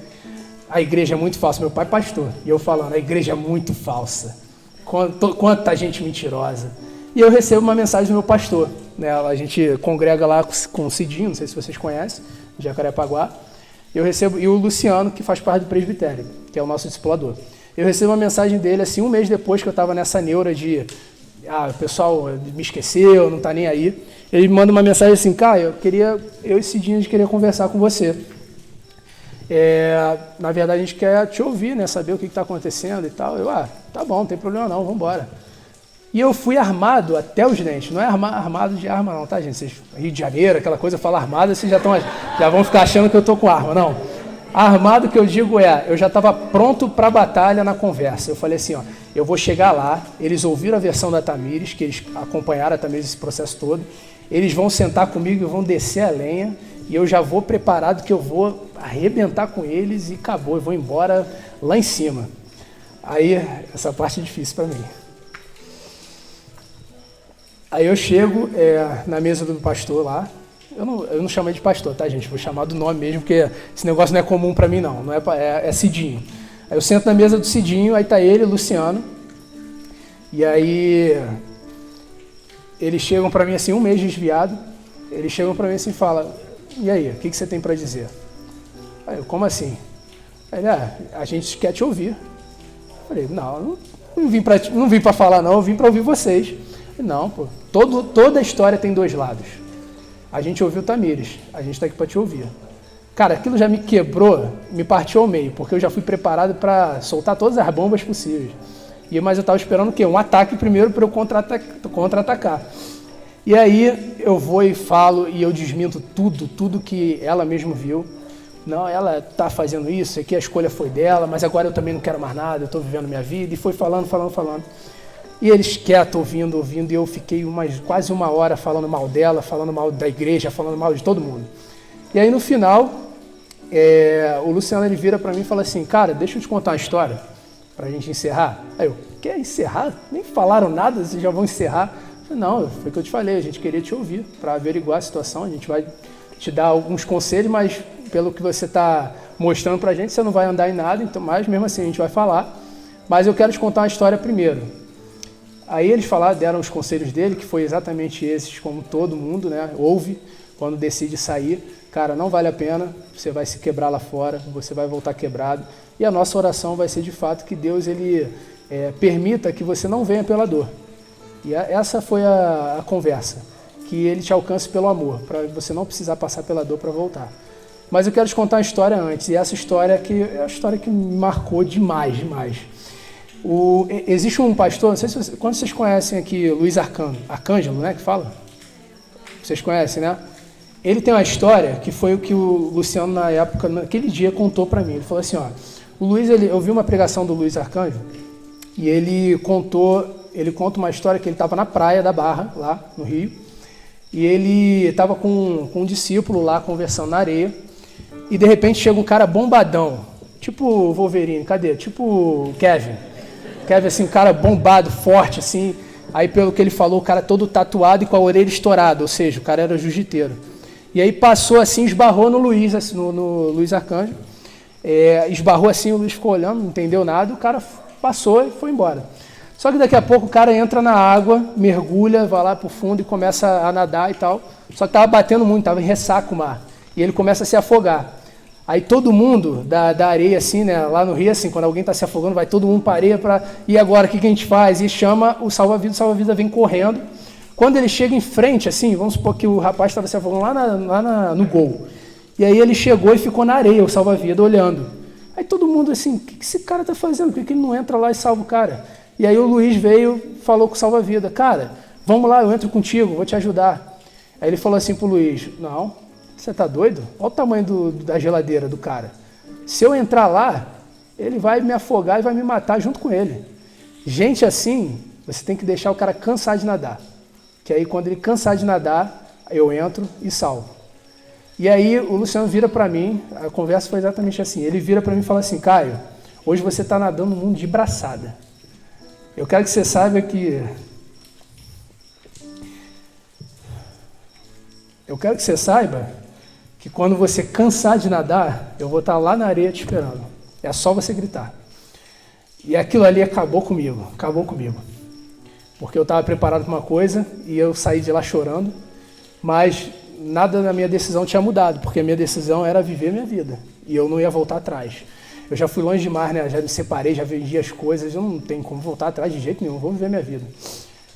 A igreja é muito falsa, meu pai é pastor, e eu falando, a igreja é muito falsa, quanta gente mentirosa. E eu recebo uma mensagem do meu pastor, né? A gente congrega lá com o Cidinho, não sei se vocês conhecem, Jacarepaguá. Eu recebo, e o Luciano, que faz parte do presbitério, que é o nosso discipulador. Eu recebo uma mensagem dele, assim, 1 mês depois que eu estava nessa neura de, o pessoal me esqueceu, não está nem aí. Ele me manda uma mensagem assim, Caio, eu e Cidinho, a gente queria conversar com você. Na verdade, a gente quer te ouvir, né? Saber o que está acontecendo e tal. Tá bom, não tem problema não, vamos embora. E eu fui armado até os dentes. Não é armado de arma não, tá, gente? Vocês, Rio de Janeiro, aquela coisa, eu falo armado, vocês já vão ficar achando que eu tô com arma. Não. Armado que eu digo eu já estava pronto para a batalha na conversa. Eu falei assim, eu vou chegar lá, eles ouviram a versão da Tamires, que eles acompanharam a Tamires esse processo todo, eles vão sentar comigo e vão descer a lenha, e eu já vou preparado que eu vou arrebentar com eles e acabou, eu vou embora lá em cima. Aí, essa parte é difícil para mim. Aí eu chego na mesa do pastor lá, eu não chamo ele de pastor, tá, gente? Vou chamar do nome mesmo, porque esse negócio não é comum para mim, não é Cidinho. Aí eu sento na mesa do Cidinho, aí tá ele, Luciano, e aí eles chegam para mim assim, um mês desviado, eles chegam para mim assim e falam, e aí, o que você tem para dizer? Aí eu, como assim? Aí ele, a gente quer te ouvir. Eu falei, não vim para falar não, eu vim para ouvir vocês. Não, pô, toda a história tem dois lados. A gente ouviu o Tamires, a gente está aqui para te ouvir. Cara, aquilo já me quebrou, me partiu ao meio, porque eu já fui preparado para soltar todas as bombas possíveis. Mas eu estava esperando o quê? Um ataque primeiro para eu contra-atacar. E aí eu vou e falo e eu desminto tudo que ela mesma viu. Não, ela está fazendo isso, aqui a escolha foi dela, mas agora eu também não quero mais nada, eu estou vivendo minha vida. E foi falando. E eles quietos, ouvindo, e eu fiquei quase uma hora falando mal dela, falando mal da igreja, falando mal de todo mundo. E aí no final, o Luciano ele vira para mim e fala assim, cara, deixa eu te contar uma história para a gente encerrar. Aí eu, quer encerrar? Nem falaram nada, vocês já vão encerrar? Eu falei, não, foi o que eu te falei, a gente queria te ouvir para averiguar a situação, a gente vai te dar alguns conselhos, mas pelo que você está mostrando para a gente, você não vai andar em nada, então, mas mesmo assim a gente vai falar. Mas eu quero te contar uma história primeiro. Aí eles deram os conselhos dele, que foi exatamente esses, como todo mundo, né, ouve quando decide sair. Cara, não vale a pena, você vai se quebrar lá fora, você vai voltar quebrado. E a nossa oração vai ser de fato que Deus ele permita que você não venha pela dor. E essa foi a conversa, que ele te alcance pelo amor, para você não precisar passar pela dor para voltar. Mas eu quero te contar uma história antes, e essa história é a história que me marcou demais. Existe um pastor, não sei se quando vocês conhecem aqui Luiz Arcângelo, né, que fala? Vocês conhecem, né? Ele tem uma história que foi o que o Luciano, na época, naquele dia, contou para mim. Ele falou assim, o Luiz, eu vi uma pregação do Luiz Arcângelo, e ele conta uma história que ele estava na praia da Barra, lá no Rio, e ele estava com um discípulo lá, conversando na areia, e de repente chega um cara bombadão, tipo o Wolverine, cadê? Tipo o Kevin, assim, um cara bombado, forte, assim. Aí, pelo que ele falou, o cara todo tatuado e com a orelha estourada, ou seja, o cara era jiu-jiteiro. E aí passou assim, esbarrou no Luiz, assim, no Luiz Arcângelo. Esbarrou assim, o Luiz ficou olhando, não entendeu nada, o cara passou e foi embora. Só que daqui a pouco o cara entra na água, mergulha, vai lá pro fundo e começa a nadar e tal. Só que estava batendo muito, estava em ressaca o mar. E ele começa a se afogar. Aí todo mundo da areia, assim, né, lá no Rio, assim, quando alguém está se afogando, vai todo mundo para a areia para... E agora, o que a gente faz? E chama o salva-vida vem correndo. Quando ele chega em frente, assim, vamos supor que o rapaz estava se afogando lá no gol. E aí ele chegou e ficou na areia, o salva-vida, olhando. Aí todo mundo assim, o que esse cara está fazendo? Por que ele não entra lá e salva o cara? E aí o Luiz veio, falou com o salva-vida, cara, vamos lá, eu entro contigo, vou te ajudar. Aí ele falou assim pro Luiz, não... Você tá doido? Olha o tamanho da geladeira do cara. Se eu entrar lá, ele vai me afogar e vai me matar junto com ele. Gente assim, você tem que deixar o cara cansar de nadar. Que aí quando ele cansar de nadar, eu entro e salvo. E aí o Luciano vira para mim, a conversa foi exatamente assim. Ele vira para mim e fala assim, Caio, hoje você está nadando no mundo de braçada. Eu quero que você saiba que... que quando você cansar de nadar, eu vou estar lá na areia te esperando. É só você gritar. E aquilo ali acabou comigo. Porque eu estava preparado para uma coisa e eu saí de lá chorando, mas nada na minha decisão tinha mudado, porque a minha decisão era viver minha vida e eu não ia voltar atrás. Eu já fui longe demais, né? Já me separei, já vendi as coisas, eu não tenho como voltar atrás de jeito nenhum, vou viver minha vida.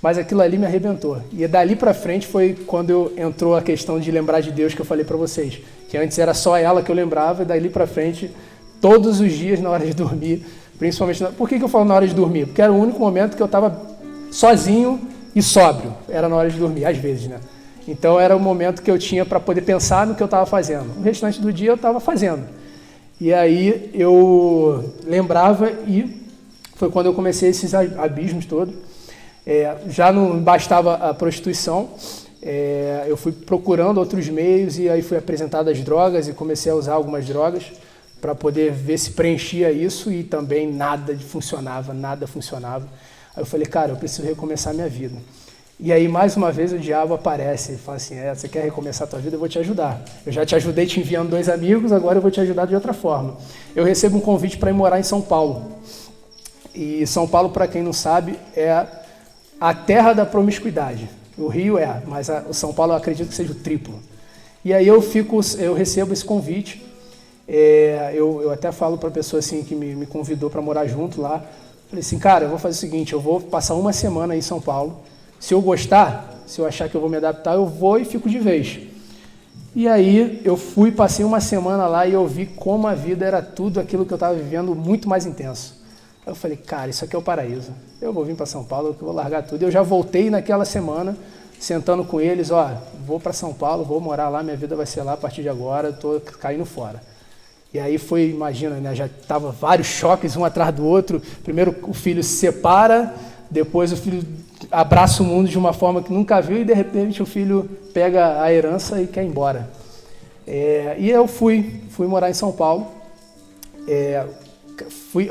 Mas aquilo ali me arrebentou. E dali pra frente foi quando entrou a questão de lembrar de Deus que eu falei pra vocês. Que antes era só ela que eu lembrava, e dali pra frente, todos os dias na hora de dormir, principalmente... Por que eu falo na hora de dormir? Porque era o único momento que eu estava sozinho e sóbrio. Era na hora de dormir, às vezes, né? Então era o momento que eu tinha para poder pensar no que eu estava fazendo. O restante do dia eu estava fazendo. E aí eu lembrava e foi quando eu comecei esses abismos todos. Já não bastava a prostituição, eu fui procurando outros meios e aí fui apresentado às drogas e comecei a usar algumas drogas para poder ver se preenchia isso e também nada funcionava. Aí eu falei, cara, eu preciso recomeçar minha vida. E aí, mais uma vez, o diabo aparece e fala assim, você quer recomeçar a tua vida? Eu vou te ajudar. Eu já te ajudei te enviando 2 amigos, agora eu vou te ajudar de outra forma. Eu recebo um convite para ir morar em São Paulo. E São Paulo, para quem não sabe, é a terra da promiscuidade. O Rio mas o São Paulo eu acredito que seja o triplo. E aí eu recebo esse convite. Eu até falo para a pessoa assim, que me convidou para morar junto lá. Falei assim, cara, eu vou fazer o seguinte, eu vou passar uma semana aí em São Paulo. Se eu gostar, se eu achar que eu vou me adaptar, eu vou e fico de vez. E aí eu passei uma semana lá e eu vi como a vida era tudo aquilo que eu estava vivendo muito mais intenso. Aí eu falei, cara, isso aqui é o paraíso. Eu vou vir para São Paulo, eu vou largar tudo. Eu já voltei naquela semana, sentando com eles, vou para São Paulo, vou morar lá, minha vida vai ser lá a partir de agora, estou caindo fora. E aí imagina, né, já tava vários choques um atrás do outro. Primeiro o filho se separa, depois o filho abraça o mundo de uma forma que nunca viu e de repente o filho pega a herança e quer ir embora. E eu fui morar em São Paulo.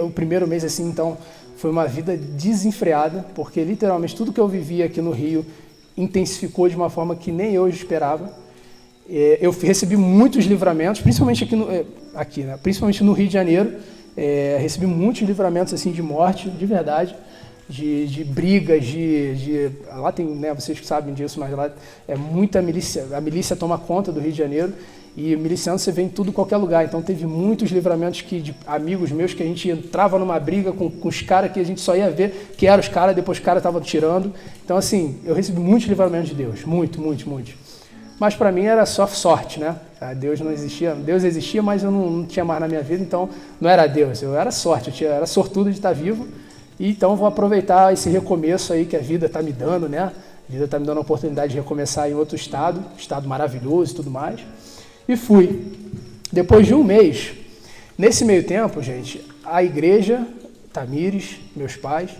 O primeiro mês assim, então, foi uma vida desenfreada, porque literalmente tudo que eu vivia aqui no Rio intensificou de uma forma que nem eu esperava. Eu recebi muitos livramentos, principalmente principalmente no Rio de Janeiro. Recebi muitos livramentos assim de morte, de verdade, de brigas, lá tem, né, vocês que sabem disso, mas lá é muita milícia, a milícia toma conta do Rio de Janeiro e miliciano você vê em tudo, qualquer lugar. Então teve muitos livramentos de amigos meus que a gente entrava numa briga com os caras que a gente só ia ver que eram os caras, depois os caras estavam tirando. Então assim, eu recebi muitos livramentos de Deus, muitos. Mas para mim era só sorte, né? Deus não existia, Deus existia, mas eu não tinha mais na minha vida, então não era Deus, eu era sorte, eu era sortudo de estar vivo. E então vou aproveitar esse recomeço aí que a vida está me dando, né? A vida está me dando a oportunidade de recomeçar em outro estado maravilhoso e tudo mais. E fui. Depois de um mês, nesse meio tempo, gente, a igreja, Tamires, meus pais,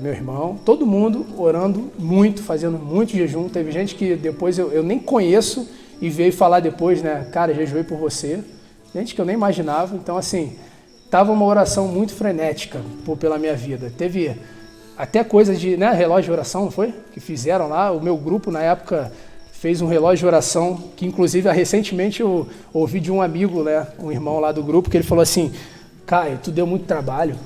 meu irmão, todo mundo orando muito, fazendo muito jejum. Teve gente que depois eu nem conheço e veio falar depois, né? Cara, jejuei por você. Gente que eu nem imaginava. Então, assim, tava uma oração muito frenética pela minha vida. Teve até coisa de, né, relógio de oração, não foi? Que fizeram lá. O meu grupo, na época, fez um relógio de oração, que inclusive recentemente eu ouvi de um amigo, né, um irmão lá do grupo, que ele falou assim, Caio, tu deu muito trabalho.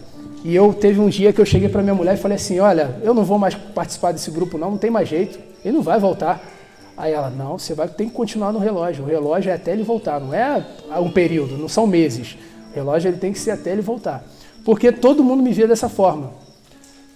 E teve um dia que eu cheguei para minha mulher e falei assim, olha, eu não vou mais participar desse grupo não tem mais jeito, ele não vai voltar. Aí ela, não, você tem que continuar no relógio, o relógio é até ele voltar, não é um período, não são meses. O relógio ele tem que ser até ele voltar. Porque todo mundo me via dessa forma.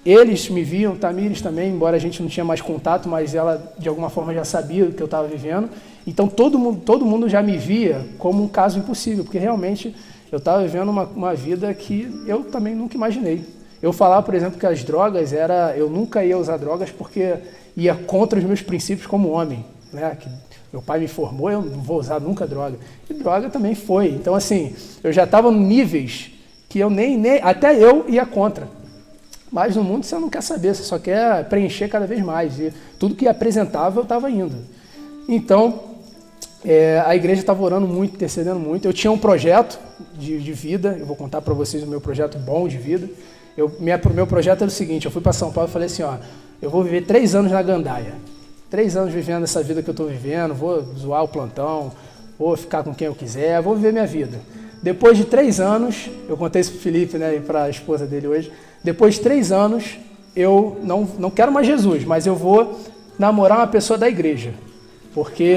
Eles me viam, Tamires também, embora a gente não tinha mais contato, mas ela de alguma forma já sabia o que eu estava vivendo. Então todo mundo já me via como um caso impossível, porque realmente eu estava vivendo uma vida que eu também nunca imaginei. Eu falava, por exemplo, que as drogas eu nunca ia usar drogas porque ia contra os meus princípios como homem, né? Que meu pai me formou, eu não vou usar nunca droga. E droga também foi. Então, assim, eu já estava em níveis que eu até eu ia contra. Mas no mundo você não quer saber, você só quer preencher cada vez mais. E tudo que apresentava eu estava indo. Então, a igreja estava orando muito, intercedendo muito. Eu tinha um projeto de vida, eu vou contar para vocês o meu projeto bom de vida. Meu projeto era o seguinte, eu fui para São Paulo e falei assim, eu vou viver 3 anos na gandaia. 3 anos vivendo essa vida que eu estou vivendo, vou zoar o plantão, vou ficar com quem eu quiser, vou viver minha vida. Depois de 3 anos, eu contei isso para o Felipe, né, e para a esposa dele hoje, depois de 3 anos, eu não quero mais Jesus, mas eu vou namorar uma pessoa da igreja, porque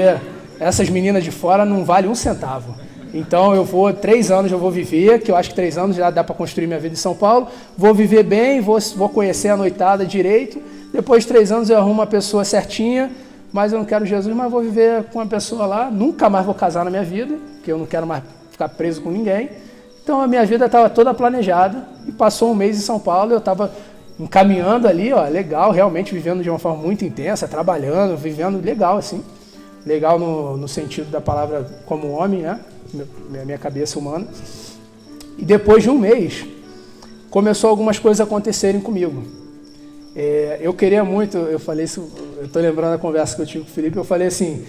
essas meninas de fora não valem 1 centavo. Então 3 anos eu vou viver, que eu acho que 3 anos já dá para construir minha vida em São Paulo, vou viver bem, vou conhecer a noitada direito, depois de 3 anos eu arrumo uma pessoa certinha, mas eu não quero Jesus, mas vou viver com uma pessoa lá, nunca mais vou casar na minha vida, porque eu não quero mais ficar preso com ninguém. Então a minha vida estava toda planejada e passou um mês em São Paulo, eu estava encaminhando ali, legal, realmente vivendo de uma forma muito intensa, trabalhando, vivendo legal assim, legal no sentido da palavra como homem, né? Minha cabeça humana. E depois de um mês, começou algumas coisas a acontecerem comigo. Eu queria muito, eu falei isso, eu tô lembrando da conversa que eu tive com o Felipe, eu falei assim,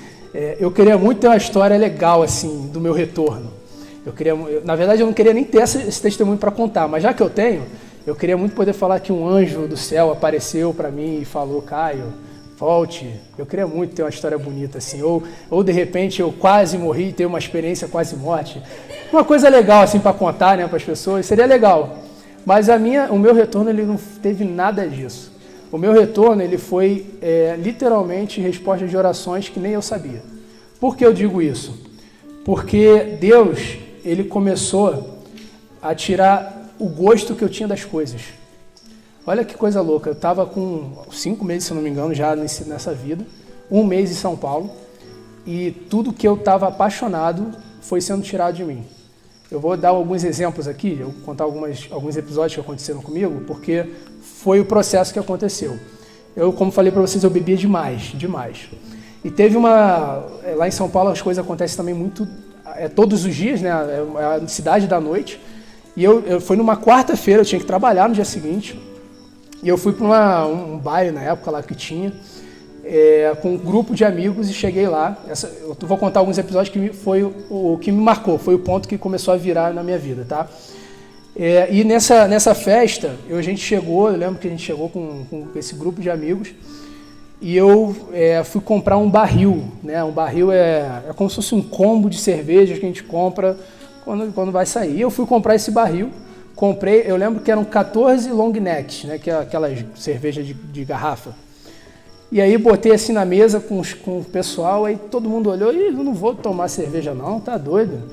eu queria muito ter uma história legal, assim, do meu retorno. Na verdade, eu não queria nem ter esse testemunho para contar, mas já que eu tenho, eu queria muito poder falar que um anjo do céu apareceu para mim e falou, Caio, volte. Eu queria muito ter uma história bonita assim, ou de repente eu quase morri e ter uma experiência quase morte. Uma coisa legal assim para contar, né, para as pessoas, seria legal. Mas o meu retorno ele não teve nada disso. O meu retorno ele foi literalmente resposta de orações que nem eu sabia. Por que eu digo isso? Porque Deus ele começou a tirar o gosto que eu tinha das coisas. Olha que coisa louca, eu estava com 5 meses, se não me engano, já nessa vida, 1 mês em São Paulo, e tudo que eu estava apaixonado foi sendo tirado de mim. Eu vou dar alguns exemplos aqui, eu vou contar alguns episódios que aconteceram comigo, porque foi o processo que aconteceu. Eu, como falei para vocês, eu bebia demais. E teve lá em São Paulo as coisas acontecem também muito, todos os dias, né, é a cidade da noite, e eu fui numa quarta-feira, eu tinha que trabalhar no dia seguinte, e eu fui para um baile na época lá que tinha, com um grupo de amigos e cheguei lá. Eu vou contar alguns episódios que foi o que me marcou, foi o ponto que começou a virar na minha vida, tá? E nessa festa, eu lembro que a gente chegou com esse grupo de amigos e eu fui comprar um barril, né? Um barril é como se fosse um combo de cervejas que a gente compra quando vai sair. E eu fui comprar esse barril. Comprei, eu lembro que eram 14 long necks, né, que é aquelas cervejas de garrafa. E aí botei assim na mesa com o pessoal, aí todo mundo olhou, e eu não vou tomar cerveja não, tá doido?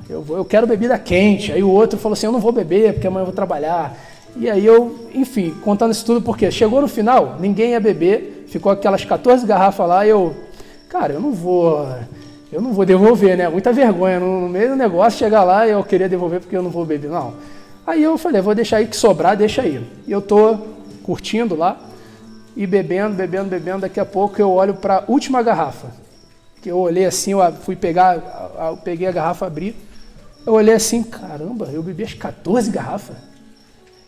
Eu quero bebida quente. Aí o outro falou assim, eu não vou beber porque amanhã eu vou trabalhar. E aí enfim, contando isso tudo, porque chegou no final, ninguém ia beber, ficou aquelas 14 garrafas lá, e cara, eu não vou devolver, né, muita vergonha, no meio do negócio, chegar lá e eu queria devolver porque eu não vou beber, não. Aí eu falei, vou deixar aí que sobrar, deixa aí. E eu tô curtindo lá e bebendo, daqui a pouco eu olho para a última garrafa. Que eu olhei assim, eu peguei a garrafa, abri, eu olhei assim, caramba, eu bebi as 14 garrafas.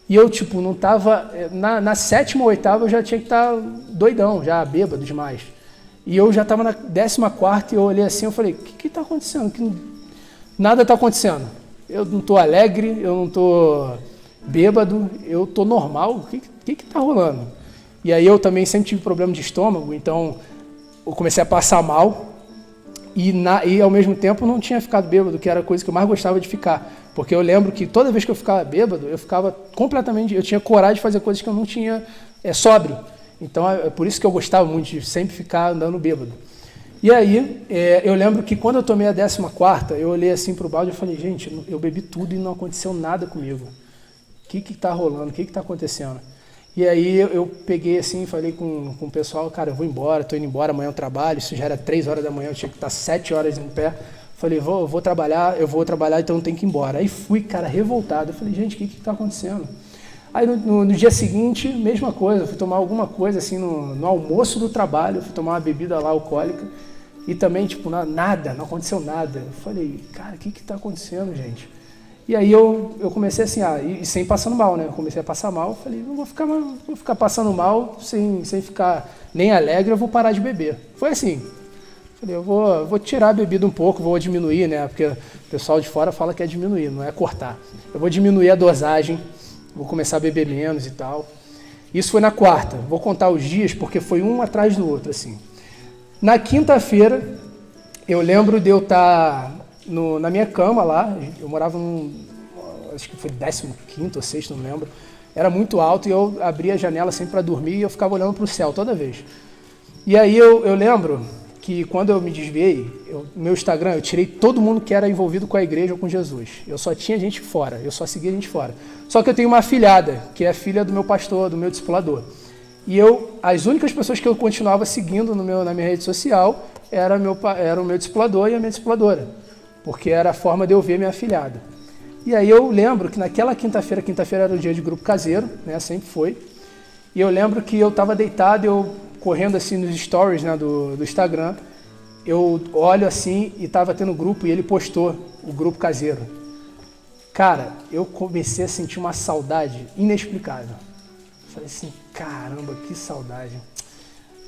E eu, não tava, na 7ª ou 8ª eu já tinha que estar doidão, já bêbado demais. E eu já estava na 14ª e eu olhei assim, eu falei, o que está acontecendo? Nada está acontecendo. Eu não estou alegre, eu não estou bêbado, eu estou normal, o que está rolando? E aí eu também sempre tive problema de estômago, então eu comecei a passar mal e ao mesmo tempo não tinha ficado bêbado, que era a coisa que eu mais gostava de ficar. Porque eu lembro que toda vez que eu ficava bêbado, eu ficava eu tinha coragem de fazer coisas que eu não tinha sóbrio. Então é por isso que eu gostava muito de sempre ficar andando bêbado. E aí, eu lembro que quando eu tomei a 14ª, eu olhei assim pro balde e falei, gente, eu bebi tudo e não aconteceu nada comigo. O que tá rolando? O que tá acontecendo? E aí eu peguei assim, falei com o pessoal, cara, eu vou embora, tô indo embora, amanhã eu trabalho, isso já era 3 horas da manhã, eu tinha que estar 7 horas em pé. Falei, eu vou trabalhar, então eu tenho que ir embora. Aí fui, cara, revoltado. Eu falei, gente, o que tá acontecendo? Aí no dia seguinte, mesma coisa, fui tomar alguma coisa assim no almoço do trabalho, fui tomar uma bebida lá alcoólica e também, nada, não aconteceu nada. Eu falei, cara, o que tá acontecendo, gente? E aí eu comecei assim, e sem passando mal, né? Eu comecei a passar mal, eu falei, não vou ficar passando mal sem ficar nem alegre, eu vou parar de beber. Foi assim. Falei, eu vou tirar a bebida um pouco, vou diminuir, né? Porque o pessoal de fora fala que é diminuir, não é cortar. Eu vou diminuir a dosagem, vou começar a beber menos e tal. Isso foi na 4ª. Vou contar os dias porque foi um atrás do outro, assim. Na 5ª-feira, eu lembro de eu estar na minha cama lá. Eu morava acho que foi 15º ou 6º, não lembro. Era muito alto e eu abria a janela sempre para dormir e eu ficava olhando para o céu toda vez. E aí eu lembro que quando eu me desviei, no meu Instagram, eu tirei todo mundo que era envolvido com a igreja ou com Jesus. Eu só tinha gente fora, eu só seguia gente fora. Só que eu tenho uma afilhada, que é filha do meu pastor, do meu discipulador. E as únicas pessoas que eu continuava seguindo na minha rede social era o meu discipulador e a minha discipuladora, porque era a forma de eu ver minha afilhada. E aí eu lembro que naquela quinta-feira era o dia de grupo caseiro, né, sempre foi, e eu lembro que eu estava deitado, eu correndo assim nos stories, né, do Instagram, eu olho assim e estava tendo grupo e ele postou o grupo caseiro. Cara, eu comecei a sentir uma saudade inexplicável. Falei assim, caramba, que saudade.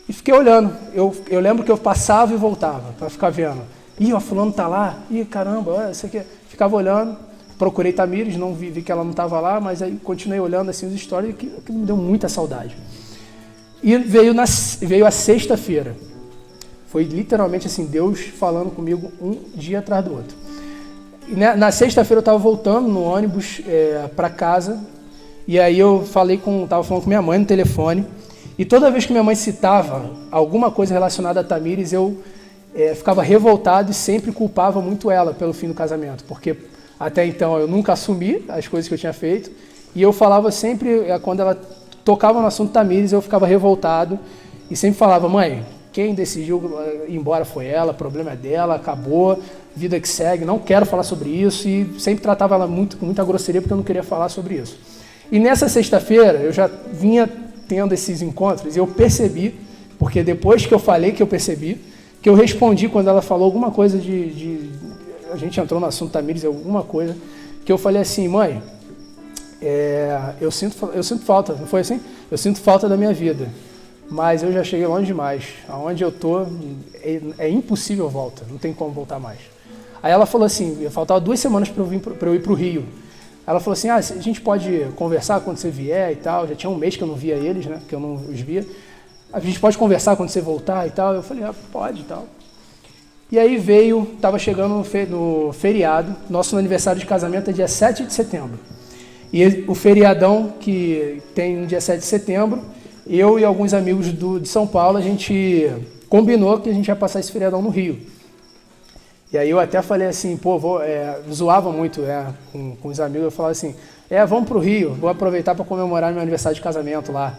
E fiquei olhando. Eu lembro que eu passava e voltava para ficar vendo. Ih, o fulano tá lá. Ih, caramba, olha isso aqui. Ficava olhando. Procurei Tamires, não vi que ela não estava lá, mas aí continuei olhando assim os stories, que me deu muita saudade. E veio a sexta-feira. Foi literalmente assim, Deus falando comigo um dia atrás do outro. E na sexta-feira eu estava voltando no ônibus para casa, e aí eu estava falando com minha mãe no telefone, e toda vez que minha mãe citava alguma coisa relacionada a Tamires, eu ficava revoltado e sempre culpava muito ela pelo fim do casamento, porque até então eu nunca assumi as coisas que eu tinha feito, e eu falava sempre, quando ela tocava no assunto Tamires, eu ficava revoltado, e sempre falava, mãe, quem decidiu ir embora foi ela, o problema é dela, acabou, vida que segue, não quero falar sobre isso, e sempre tratava ela com muita grosseria porque eu não queria falar sobre isso. E nessa sexta-feira eu já vinha tendo esses encontros e eu percebi, porque depois que eu falei que eu percebi, que eu respondi quando ela falou alguma coisa a gente entrou no assunto Tamires, alguma coisa, que eu falei assim, mãe, eu sinto falta, não foi assim? Eu sinto falta da minha vida. Mas eu já cheguei longe demais. Aonde eu tô, é impossível volta, não tem como voltar mais. Aí ela falou assim, faltava 2 semanas para eu ir para o Rio. Ela falou assim, a gente pode conversar quando você vier e tal. Já tinha um mês que eu não via eles, né, que eu não os via. A gente pode conversar quando você voltar e tal. Eu falei, pode e tal. E aí estava chegando no feriado, nosso aniversário de casamento é dia 7 de setembro. E o feriadão que tem no dia 7 de setembro, eu e alguns amigos de São Paulo, a gente combinou que a gente ia passar esse feriadão no Rio. E aí eu até falei assim, zoava muito com os amigos, eu falava assim, vamos pro Rio, vou aproveitar para comemorar meu aniversário de casamento lá.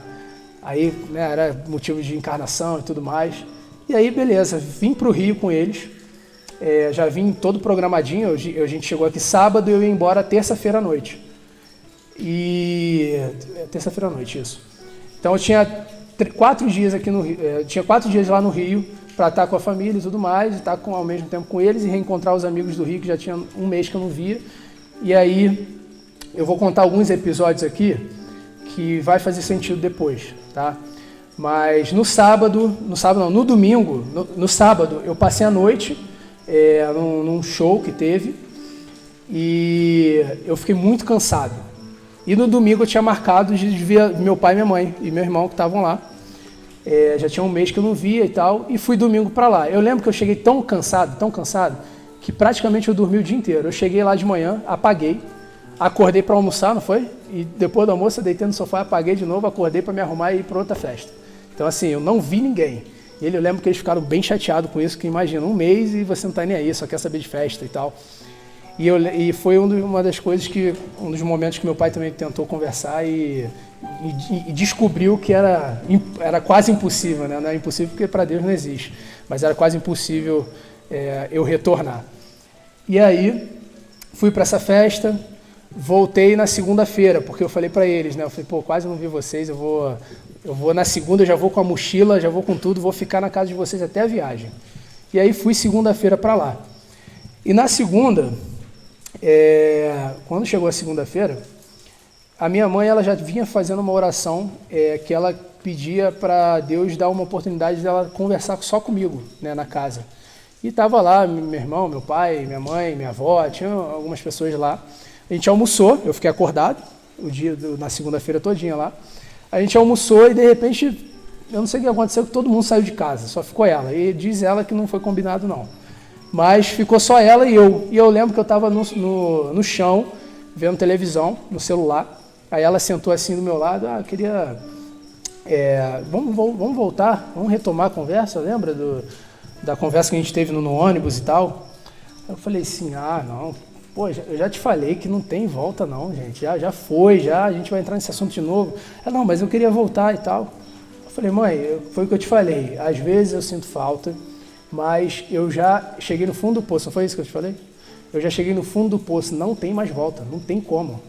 Aí, era motivo de encarnação e tudo mais. E aí, beleza, vim pro Rio com eles, já vim todo programadinho, a gente chegou aqui sábado e eu ia embora terça-feira à noite. Terça-feira à noite, isso. Então eu tinha 4 dias aqui no Rio, tinha 4 dias lá no Rio para estar com a família e tudo mais, estar ao mesmo tempo com eles e reencontrar os amigos do Rio que já tinha um mês que eu não via. E aí eu vou contar alguns episódios aqui que vai fazer sentido depois, tá? Mas no domingo, no sábado eu passei a noite num show que teve e eu fiquei muito cansado. E no domingo eu tinha marcado de ver meu pai, minha mãe e meu irmão que estavam lá. Já tinha um mês que eu não via e tal, e fui domingo para lá. Eu lembro que eu cheguei tão cansado, que praticamente eu dormi o dia inteiro. Eu cheguei lá de manhã, apaguei, acordei para almoçar, não foi? E depois do almoço eu deitei no sofá, apaguei de novo, acordei para me arrumar e ir para outra festa. Então assim, eu não vi ninguém. Eu lembro que eles ficaram bem chateados com isso, que imagina, um mês e você não tá nem aí, só quer saber de festa e tal. E foi uma das coisas um dos momentos que meu pai também tentou conversar e descobriu que era quase impossível, né? Não é impossível porque para Deus não existe, mas era quase impossível eu retornar. E aí, fui para essa festa, voltei na segunda-feira, porque eu falei para eles, né? Eu falei, quase não vi vocês, eu vou na segunda, eu já vou com a mochila, já vou com tudo, vou ficar na casa de vocês até a viagem. E aí fui segunda-feira para lá. E na segunda... quando chegou a segunda-feira, a minha mãe ela já vinha fazendo uma oração que ela pedia para Deus dar uma oportunidade dela conversar só comigo, né, na casa. E estava lá meu irmão, meu pai, minha mãe, minha avó, tinha algumas pessoas lá. A gente almoçou, eu fiquei acordado na segunda-feira todinha lá. A gente almoçou e de repente, eu não sei o que aconteceu, que todo mundo saiu de casa, só ficou ela. E diz ela que não foi combinado não. Mas ficou só ela e eu. E eu lembro que eu estava no chão, vendo televisão, no celular. Aí ela sentou assim do meu lado, eu queria... vamos voltar, vamos retomar a conversa, lembra da conversa que a gente teve no ônibus e tal? Eu falei assim, não, eu já te falei que não tem volta não, gente, já foi, a gente vai entrar nesse assunto de novo. Não, mas eu queria voltar e tal. Eu falei, mãe, foi o que eu te falei, às vezes eu sinto falta, mas eu já cheguei no fundo do poço, não foi isso que eu te falei? Eu já cheguei no fundo do poço, não tem mais volta, não tem como.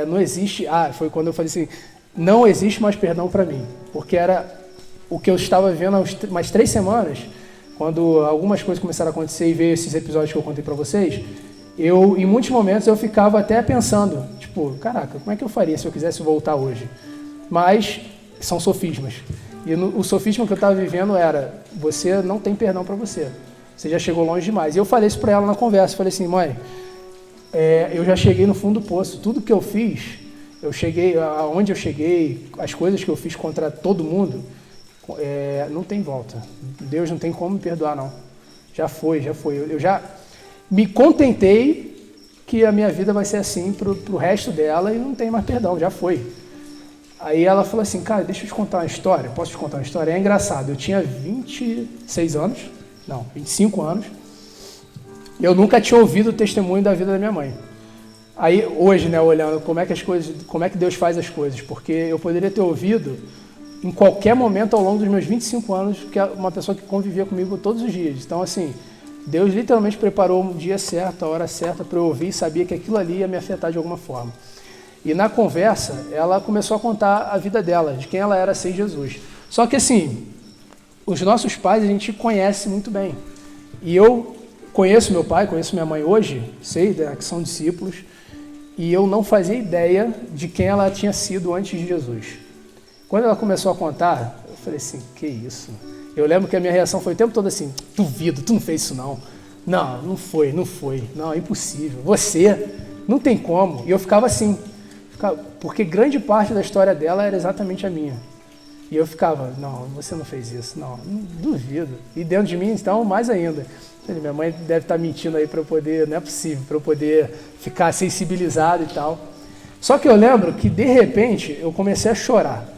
Não existe, foi quando eu falei assim, não existe mais perdão para mim, porque era o que eu estava vivendo há umas 3 semanas, quando algumas coisas começaram a acontecer e veio esses episódios que eu contei para vocês, em muitos momentos eu ficava até pensando, tipo, caraca, como é que eu faria se eu quisesse voltar hoje? Mas são sofismas. E o sofisma que eu estava vivendo era, você não tem perdão para você. Você já chegou longe demais. E eu falei isso para ela na conversa. Falei assim, mãe, eu já cheguei no fundo do poço. Tudo que eu fiz, eu cheguei aonde eu cheguei, as coisas que eu fiz contra todo mundo, não tem volta. Deus não tem como me perdoar, não. Já foi. Eu já me contentei que a minha vida vai ser assim pro resto dela e não tem mais perdão, já foi. Aí ela falou assim, cara, deixa eu te contar uma história. Posso te contar uma história? É engraçado, eu tinha 25 anos, e eu nunca tinha ouvido o testemunho da vida da minha mãe. Aí, hoje, né, olhando como é que Deus faz as coisas, porque eu poderia ter ouvido em qualquer momento ao longo dos meus 25 anos, que é uma pessoa que convivia comigo todos os dias. Então, assim, Deus literalmente preparou um dia certo, a hora certa para eu ouvir e sabia que aquilo ali ia me afetar de alguma forma. E na conversa, ela começou a contar a vida dela, de quem ela era sem Jesus. Só que assim, os nossos pais a gente conhece muito bem. E eu conheço meu pai, conheço minha mãe hoje, sei que são discípulos, e eu não fazia ideia de quem ela tinha sido antes de Jesus. Quando ela começou a contar, eu falei assim, que isso? Eu lembro que a minha reação foi o tempo todo assim, duvido, tu não fez isso não. Não foi, não, é impossível. Você, não tem como. E eu ficava assim, porque grande parte da história dela era exatamente a minha. E eu ficava, não, você não fez isso, não duvido. E dentro de mim, então, mais ainda. Minha mãe deve estar mentindo aí para eu poder, não é possível, para eu poder ficar sensibilizado e tal. Só que eu lembro que, de repente, eu comecei a chorar.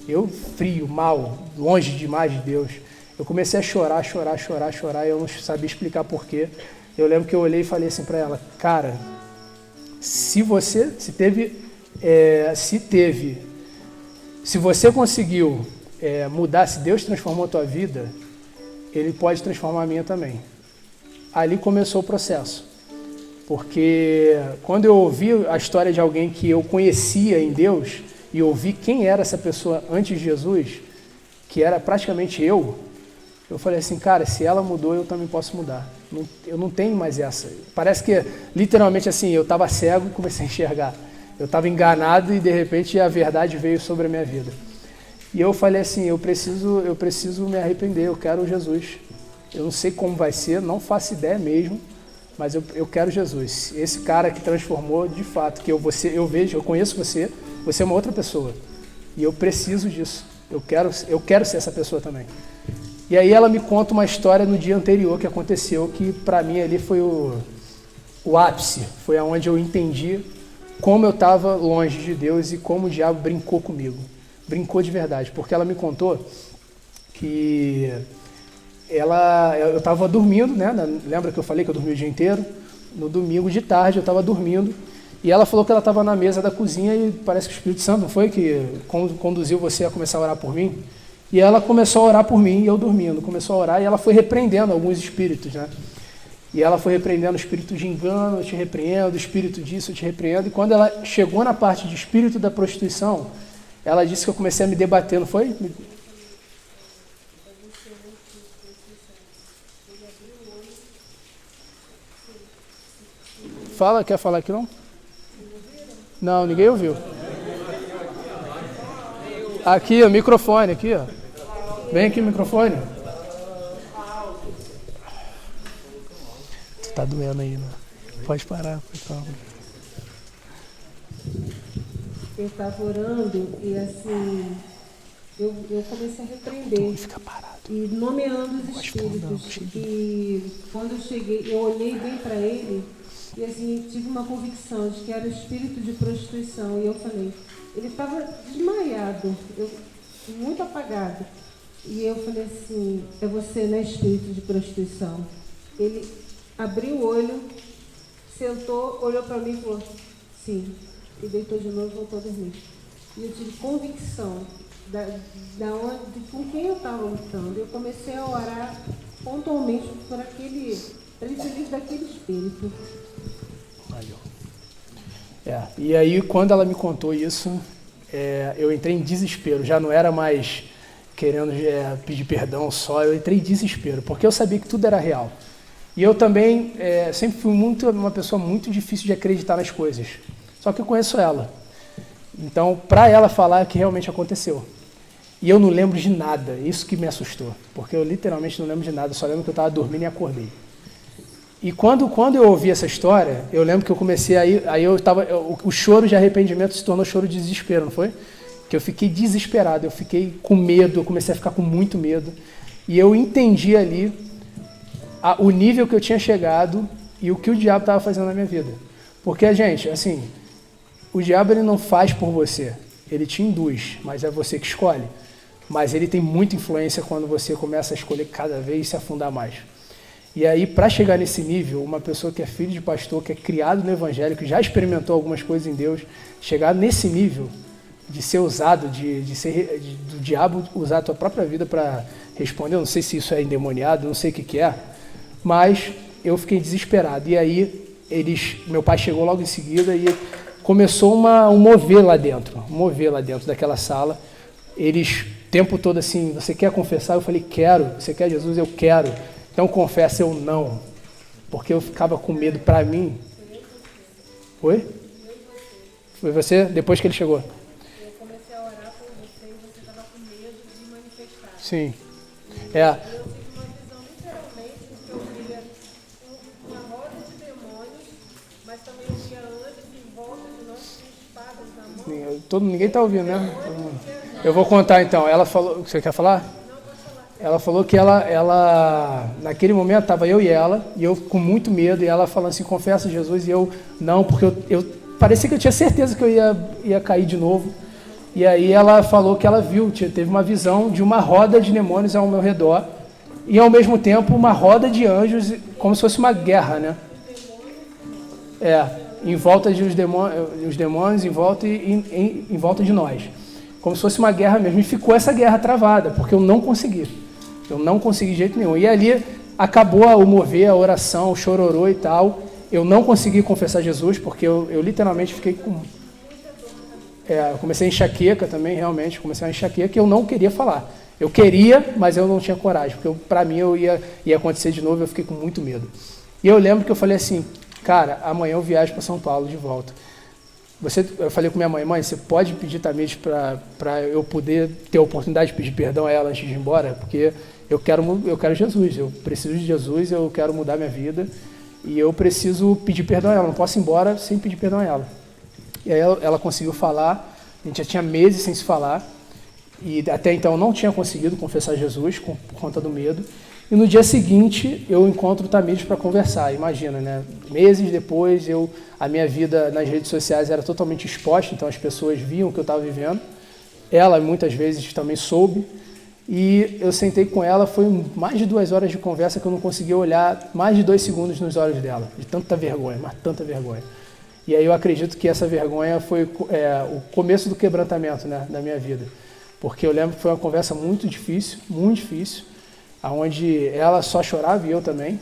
Eu, frio, mal, longe demais de Deus. Eu comecei a chorar, e eu não sabia explicar porquê. Eu lembro que eu olhei e falei assim para ela, cara, se você conseguiu mudar, se Deus transformou a tua vida, Ele pode transformar a minha também. Ali começou o processo. Porque quando eu ouvi a história de alguém que eu conhecia em Deus, e ouvi quem era essa pessoa antes de Jesus, que era praticamente eu falei assim, cara, se ela mudou, eu também posso mudar. Eu não tenho mais essa. Parece que, literalmente assim, eu estava cego e comecei a enxergar. Eu estava enganado e, de repente, a verdade veio sobre a minha vida. E eu falei assim, eu preciso me arrepender, eu quero Jesus. Eu não sei como vai ser, não faço ideia mesmo, mas eu quero Jesus. Esse cara que transformou, de fato, que eu conheço você é uma outra pessoa. E eu preciso disso. Eu quero ser essa pessoa também. E aí ela me conta uma história no dia anterior que aconteceu, que para mim ali foi o ápice. Foi onde eu entendi como eu estava longe de Deus e como o diabo brincou comigo. Brincou de verdade, porque ela me contou que eu estava dormindo, né? Lembra que eu falei que eu dormi o dia inteiro? No domingo de tarde eu estava dormindo e ela falou que ela estava na mesa da cozinha e parece que o Espírito Santo não foi que conduziu você a começar a orar por mim? E ela começou a orar por mim e eu dormindo, começou a orar e ela foi repreendendo alguns espíritos, né? E ela foi repreendendo o espírito de engano, eu te repreendo, o espírito disso, eu te repreendo. E quando ela chegou na parte de espírito da prostituição, ela disse que eu comecei a me debater, não foi? Quer falar aqui não? Não, ninguém ouviu. Aqui, o microfone, aqui, ó. Vem aqui o microfone. Tu tá doendo aí, né? Pode parar, por favor. Eu estava orando e assim, eu comecei a repreender. Fica parado. E nomeando os espíritos. E quando eu cheguei, eu olhei bem para ele e assim, tive uma convicção de que era o espírito de prostituição. E eu falei, ele estava desmaiado, muito apagado. E eu falei assim, é você, né, espírito de prostituição? Ele abriu o olho, sentou, olhou para mim e falou, sim. E deitou de novo e voltou a dormir. E eu tive convicção de com quem eu estava lutando. Eu comecei a orar pontualmente para ele se livre daquele espírito. E aí, quando ela me contou isso, eu entrei em desespero. Já não era mais querendo pedir perdão só, eu entrei em desespero, porque eu sabia que tudo era real. E eu também sempre fui uma pessoa muito difícil de acreditar nas coisas. Só que eu conheço ela. Então, para ela falar que realmente aconteceu. E eu não lembro de nada, isso que me assustou, porque eu literalmente não lembro de nada, só lembro que eu estava dormindo e acordei. E quando eu ouvi essa história, eu lembro que eu comecei aí o choro de arrependimento se tornou choro de desespero, não foi? Que eu fiquei desesperado, eu fiquei com medo, eu comecei a ficar com muito medo. E eu entendi ali o nível que eu tinha chegado e o que o diabo estava fazendo na minha vida. Porque, gente, assim, o diabo ele não faz por você, ele te induz, mas é você que escolhe. Mas ele tem muita influência quando você começa a escolher cada vez se afundar mais. E aí, para chegar nesse nível, uma pessoa que é filho de pastor, que é criado no evangelho, que já experimentou algumas coisas em Deus, chegar nesse nível de ser usado, do diabo usar a tua própria vida para responder, eu não sei se isso é endemoniado, não sei o que é, mas eu fiquei desesperado. E aí, meu pai chegou logo em seguida e começou um mover lá dentro daquela sala. Eles, o tempo todo assim, você quer confessar? Eu falei, quero. Você quer Jesus? Eu quero. Então confessa, eu não. Porque eu ficava com medo para mim. Foi? Foi você? Depois que ele chegou? Eu comecei a orar por você e você estava com medo de manifestar. Sim. Eu tive uma visão literalmente que eu via uma roda de demônios, mas também eu via anjos em volta de nós com espadas na mão. Ninguém está ouvindo, né? Eu vou contar então. Ela falou. Você quer falar? Ela falou que ela naquele momento estava eu e eu com muito medo, e ela falando assim, confessa Jesus, e eu não, porque eu parecia que eu tinha certeza que eu ia cair de novo. E aí ela falou que ela viu, teve uma visão de uma roda de demônios ao meu redor, e ao mesmo tempo uma roda de anjos, como se fosse uma guerra, né? Em volta de os demônios em volta e em volta de nós. Como se fosse uma guerra mesmo. E ficou essa guerra travada, porque eu não consegui. Eu não consegui de jeito nenhum. E ali acabou o mover, a oração, o chororô e tal. Eu não consegui confessar Jesus, porque eu literalmente fiquei com... eu comecei a enxaqueca também, realmente. Comecei a enxaqueca que eu não queria falar. Eu queria, mas eu não tinha coragem, porque para mim ia acontecer de novo e eu fiquei com muito medo. E eu lembro que eu falei assim, cara, amanhã eu viajo para São Paulo de volta. Eu falei com minha mãe, você pode pedir Tamires para eu poder ter a oportunidade de pedir perdão a ela antes de ir embora? Porque eu quero Jesus, eu preciso de Jesus, eu quero mudar minha vida e eu preciso pedir perdão a ela, não posso ir embora sem pedir perdão a ela. E aí ela conseguiu falar, a gente já tinha meses sem se falar, e até então eu não tinha conseguido confessar Jesus por conta do medo. E no dia seguinte eu encontro o Tamires para conversar, imagina, né? Meses depois a minha vida nas redes sociais era totalmente exposta, então as pessoas viam o que eu estava vivendo. Ela muitas vezes também soube, e eu sentei com ela, foi mais de 2 horas de conversa que eu não conseguia olhar mais de 2 segundos nos olhos dela, de tanta vergonha, mas tanta vergonha. E aí eu acredito que essa vergonha foi o começo do quebrantamento, né, da minha vida, porque eu lembro que foi uma conversa muito difícil, onde ela só chorava e eu também,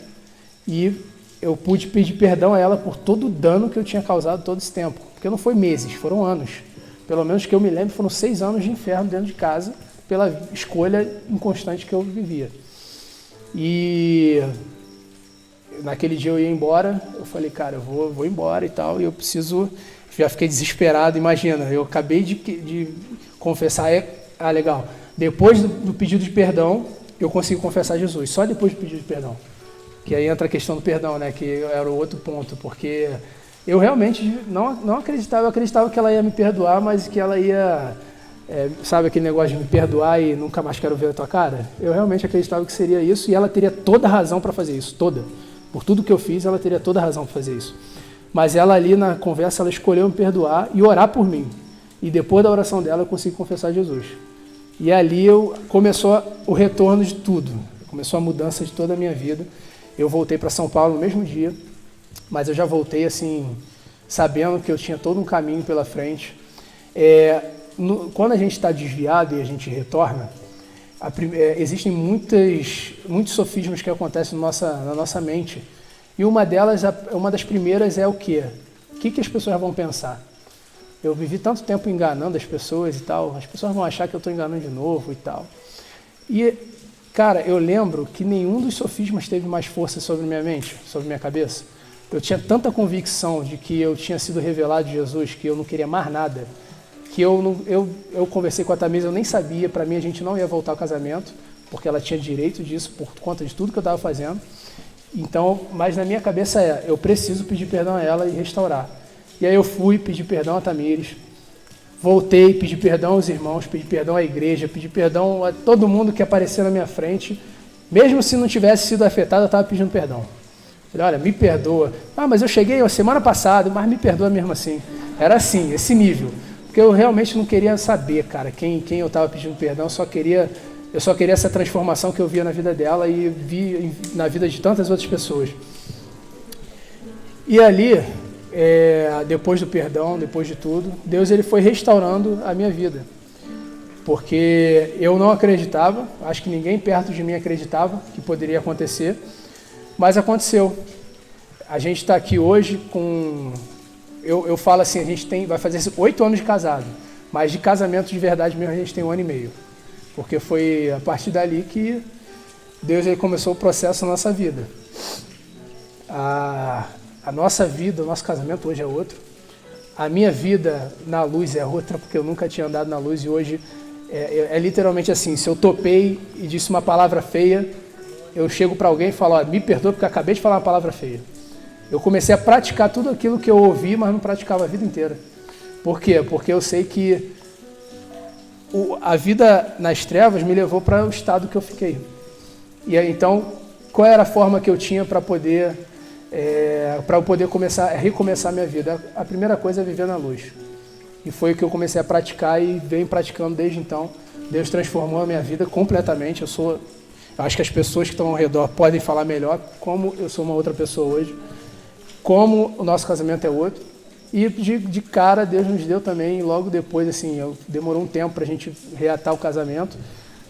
e eu pude pedir perdão a ela por todo o dano que eu tinha causado todo esse tempo, porque não foi meses, foram anos, pelo menos que eu me lembro, foram 6 anos de inferno dentro de casa, pela escolha inconstante que eu vivia. E naquele dia eu ia embora, eu falei, cara, eu vou embora e tal, e eu preciso, já fiquei desesperado, imagina, eu acabei de confessar, legal, depois do pedido de perdão, eu consigo confessar Jesus, só depois do pedido de perdão. Que aí entra a questão do perdão, né? Que era o outro ponto, porque eu realmente não acreditava, eu acreditava que ela ia me perdoar, mas que ela ia, sabe aquele negócio de me perdoar e nunca mais quero ver a tua cara? Eu realmente acreditava que seria isso, e ela teria toda a razão para fazer isso, toda. Por tudo que eu fiz, ela teria toda a razão para fazer isso. Mas ela ali na conversa, ela escolheu me perdoar e orar por mim. E depois da oração dela, eu consegui confessar Jesus. E ali começou o retorno de tudo, começou a mudança de toda a minha vida. Eu voltei para São Paulo no mesmo dia, mas eu já voltei assim, sabendo que eu tinha todo um caminho pela frente. Quando a gente está desviado e a gente retorna, existem muitos sofismas que acontecem na nossa mente. E uma das primeiras é o quê? O que as pessoas vão pensar? Eu vivi tanto tempo enganando as pessoas e tal, as pessoas vão achar que eu estou enganando de novo e tal. E, cara, eu lembro que nenhum dos sofismas teve mais força sobre minha mente, sobre minha cabeça. Eu tinha tanta convicção de que eu tinha sido revelado de Jesus, que eu não queria mais nada, que eu conversei com a Tamisa, eu nem sabia, para mim a gente não ia voltar ao casamento, porque ela tinha direito disso por conta de tudo que eu estava fazendo. Então, mas na minha cabeça eu preciso pedir perdão a ela e restaurar. E aí eu fui pedir perdão a Tamires, voltei, pedi perdão aos irmãos, pedi perdão à igreja, pedi perdão a todo mundo que apareceu na minha frente. Mesmo se não tivesse sido afetado, eu estava pedindo perdão. Falei, olha, me perdoa. Ah, mas eu cheguei a semana passada, mas me perdoa mesmo assim. Era assim, esse nível. Porque eu realmente não queria saber, cara, quem eu estava pedindo perdão, eu só queria essa transformação que eu via na vida dela e vi na vida de tantas outras pessoas. E ali, depois do perdão, depois de tudo, Deus ele foi restaurando a minha vida. Porque eu não acreditava, acho que ninguém perto de mim acreditava que poderia acontecer, mas aconteceu. A gente está aqui hoje com... Eu falo assim, a gente vai fazer 8 anos de casado, mas de casamento de verdade mesmo a gente tem 1 ano e meio. Porque foi a partir dali que Deus ele começou o processo na nossa vida. A nossa vida, o nosso casamento hoje é outro. A minha vida na luz é outra, porque eu nunca tinha andado na luz e hoje é literalmente assim, se eu topei e disse uma palavra feia, eu chego para alguém e falo, ó, me perdoa porque eu acabei de falar uma palavra feia. Eu comecei a praticar tudo aquilo que eu ouvi, mas não praticava a vida inteira. Por quê? Porque eu sei que a vida nas trevas me levou para o estado que eu fiquei. E aí, então, qual era a forma que eu tinha para eu poder recomeçar a minha vida? A primeira coisa é viver na luz. E foi o que eu comecei a praticar e venho praticando desde então. Deus transformou a minha vida completamente. Eu acho que as pessoas que estão ao redor podem falar melhor como eu sou uma outra pessoa hoje, como o nosso casamento é outro. E de cara Deus nos deu também, logo depois, assim, demorou um tempo para a gente reatar o casamento,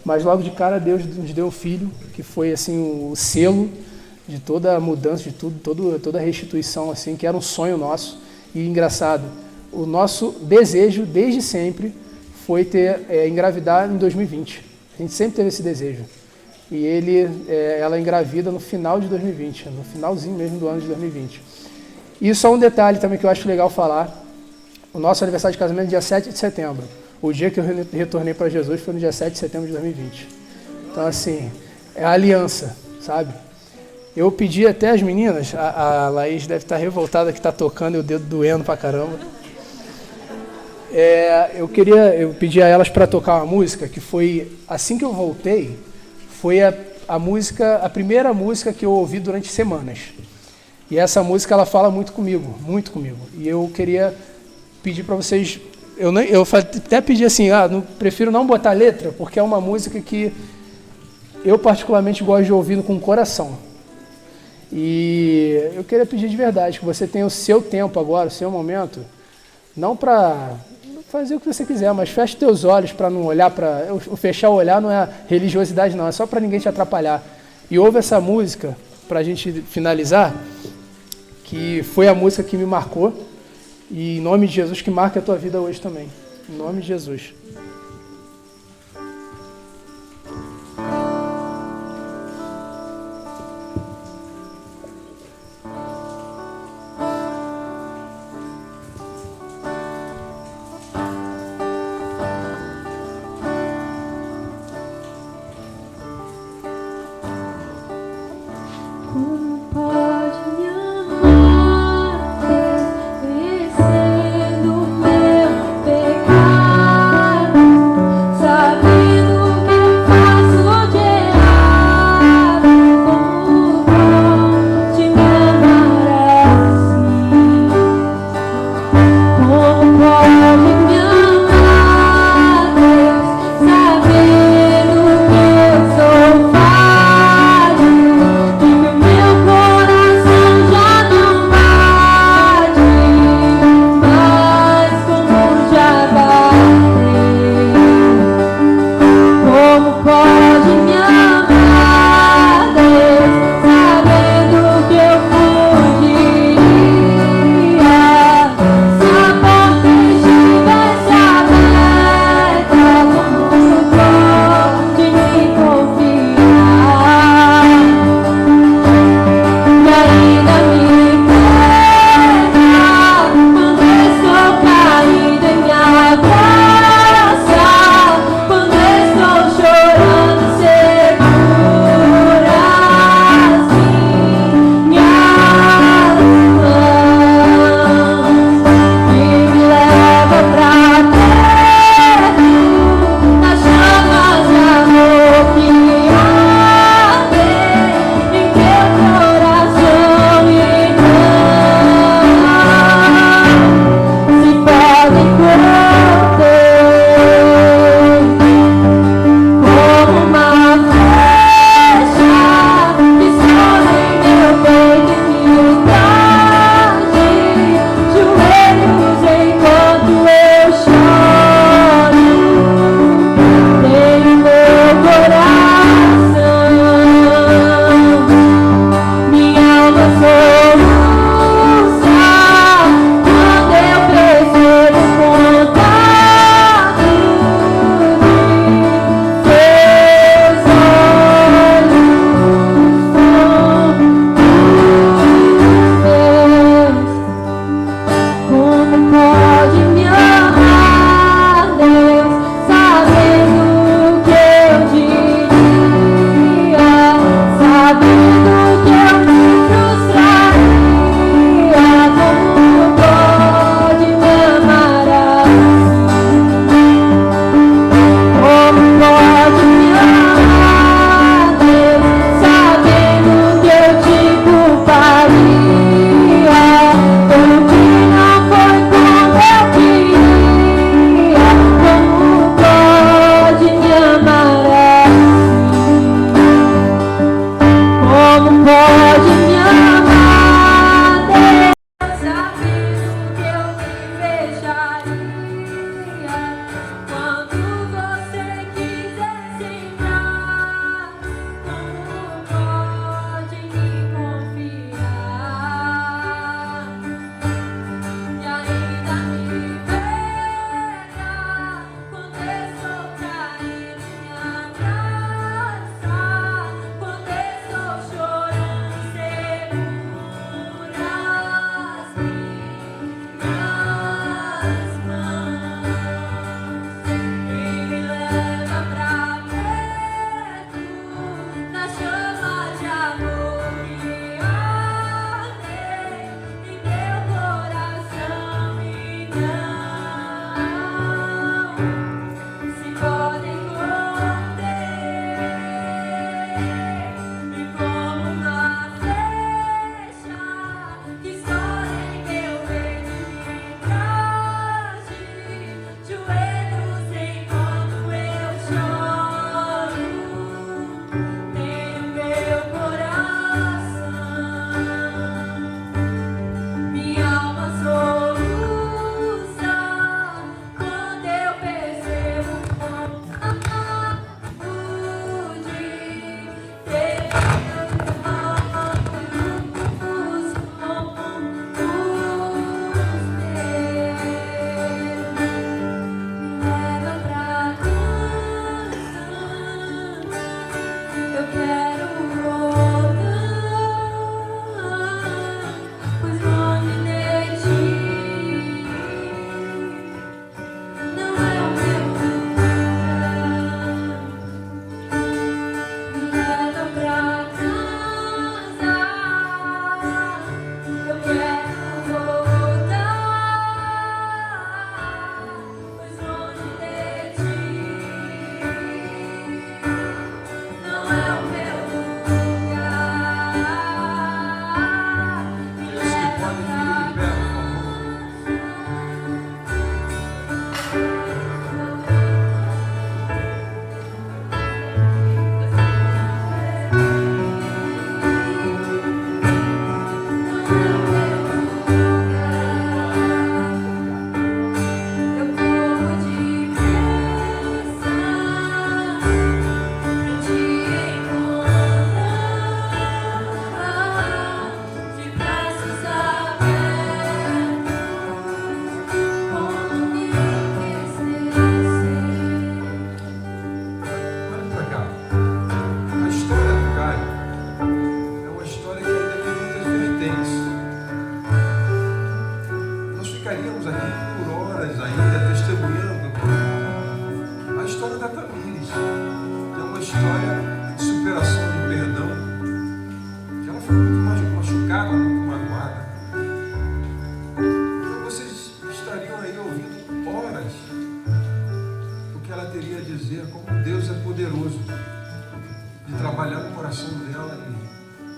mas logo de cara Deus nos deu um filho, que foi assim o selo de toda a mudança, de tudo, toda a restituição, assim, que era um sonho nosso. E engraçado, o nosso desejo desde sempre foi engravidar em 2020. A gente sempre teve esse desejo. E ela engravida no final de 2020, no finalzinho mesmo do ano de 2020. E só um detalhe também que eu acho legal falar. O nosso aniversário de casamento é dia 7 de setembro. O dia que eu retornei para Jesus foi no dia 7 de setembro de 2020. Então, assim, é a aliança, sabe? Eu pedi até as meninas, a Laís deve estar revoltada que está tocando e o dedo doendo pra caramba. Eu pedi a elas para tocar uma música que foi, assim que eu voltei, foi a primeira música que eu ouvi durante semanas. E essa música, ela fala muito comigo, muito comigo. E eu queria pedir para vocês... Eu até pedi assim, prefiro não botar letra, porque é uma música que eu particularmente gosto de ouvir com o coração. E eu queria pedir de verdade que você tenha o seu tempo agora, o seu momento, não para fazer o que você quiser, mas feche teus olhos para não olhar para... Fechar o olhar não é religiosidade não, é só para ninguém te atrapalhar. E ouve essa música, para a gente finalizar, que foi a música que me marcou, e em nome de Jesus que marque a tua vida hoje também. Em nome de Jesus. Meu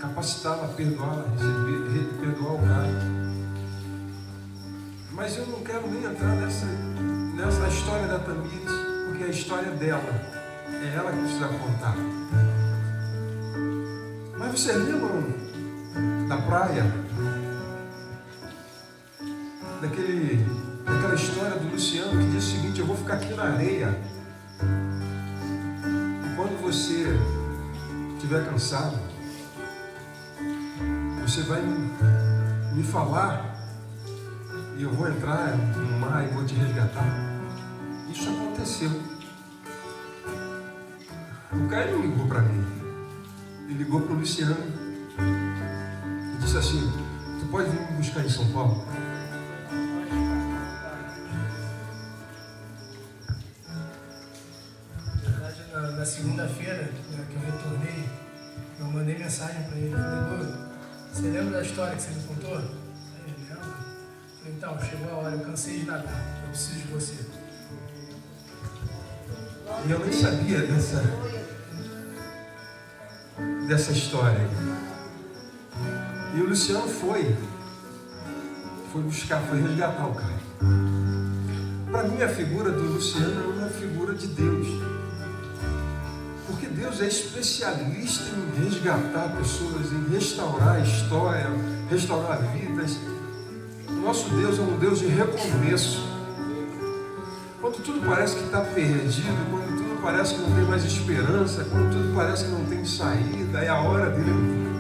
Capacitá-la a perdoá-la, perdoar o cara. Mas eu não quero nem entrar nessa história da Tamires, porque é a história dela. É ela que precisa contar. Mas vocês lembram da praia? Daquela história do Luciano que diz o seguinte: eu vou ficar aqui na areia. E quando você estiver cansado, você vai me falar e eu vou entrar no mar e vou te resgatar. Isso aconteceu. O Caio não ligou para mim. Ele ligou para o Luciano e disse assim: tu pode vir me buscar em São Paulo? Na segunda-feira que eu retornei, eu mandei mensagem para ele. Falei, Lu, você lembra da história que você me contou? Aí ele lembra. Falei, então, chegou a hora, eu cansei de nadar, eu preciso de você. E eu nem sabia dessa história. E o Luciano foi buscar, foi resgatar o cara. Para mim, a figura do Luciano é uma figura de Deus. Porque Deus é especialista em resgatar pessoas, em restaurar a história, restaurar vidas. O nosso Deus é um Deus de recomeço. Quando tudo parece que está perdido, quando tudo parece que não tem mais esperança, quando tudo parece que não tem saída, é a hora dele.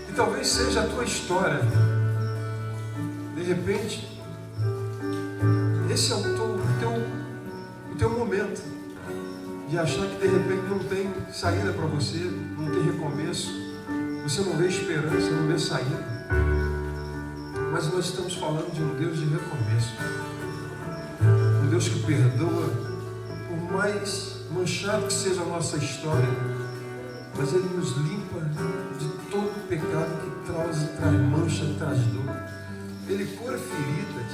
E talvez seja a tua história. De repente, esse é o teu momento de achar que de repente não tem saída para você, não tem recomeço, você não vê esperança, não vê saída. Mas nós estamos falando de um Deus de recomeço, um Deus que perdoa, por mais manchado que seja a nossa história, mas Ele nos limpa de todo pecado que traz mancha, traz dor. Ele cura feridas.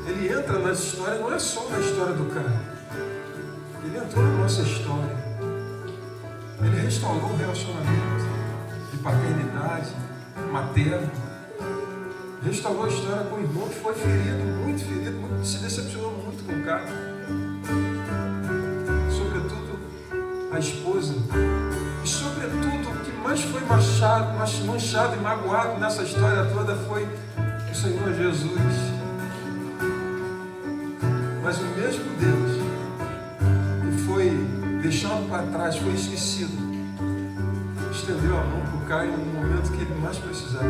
Ele entra nas histórias, não é só na história do cara. Ele entrou na nossa história. Ele restaurou o relacionamento de paternidade, materno. Restaurou a história com o irmão que foi ferido, muito, se decepcionou muito com o cara. Sobretudo a esposa. E sobretudo o que mais foi manchado e magoado nessa história toda foi o Senhor Jesus. Mas o mesmo Deus que foi deixado para trás, foi esquecido, estendeu a mão para o Caio no momento que ele mais precisava.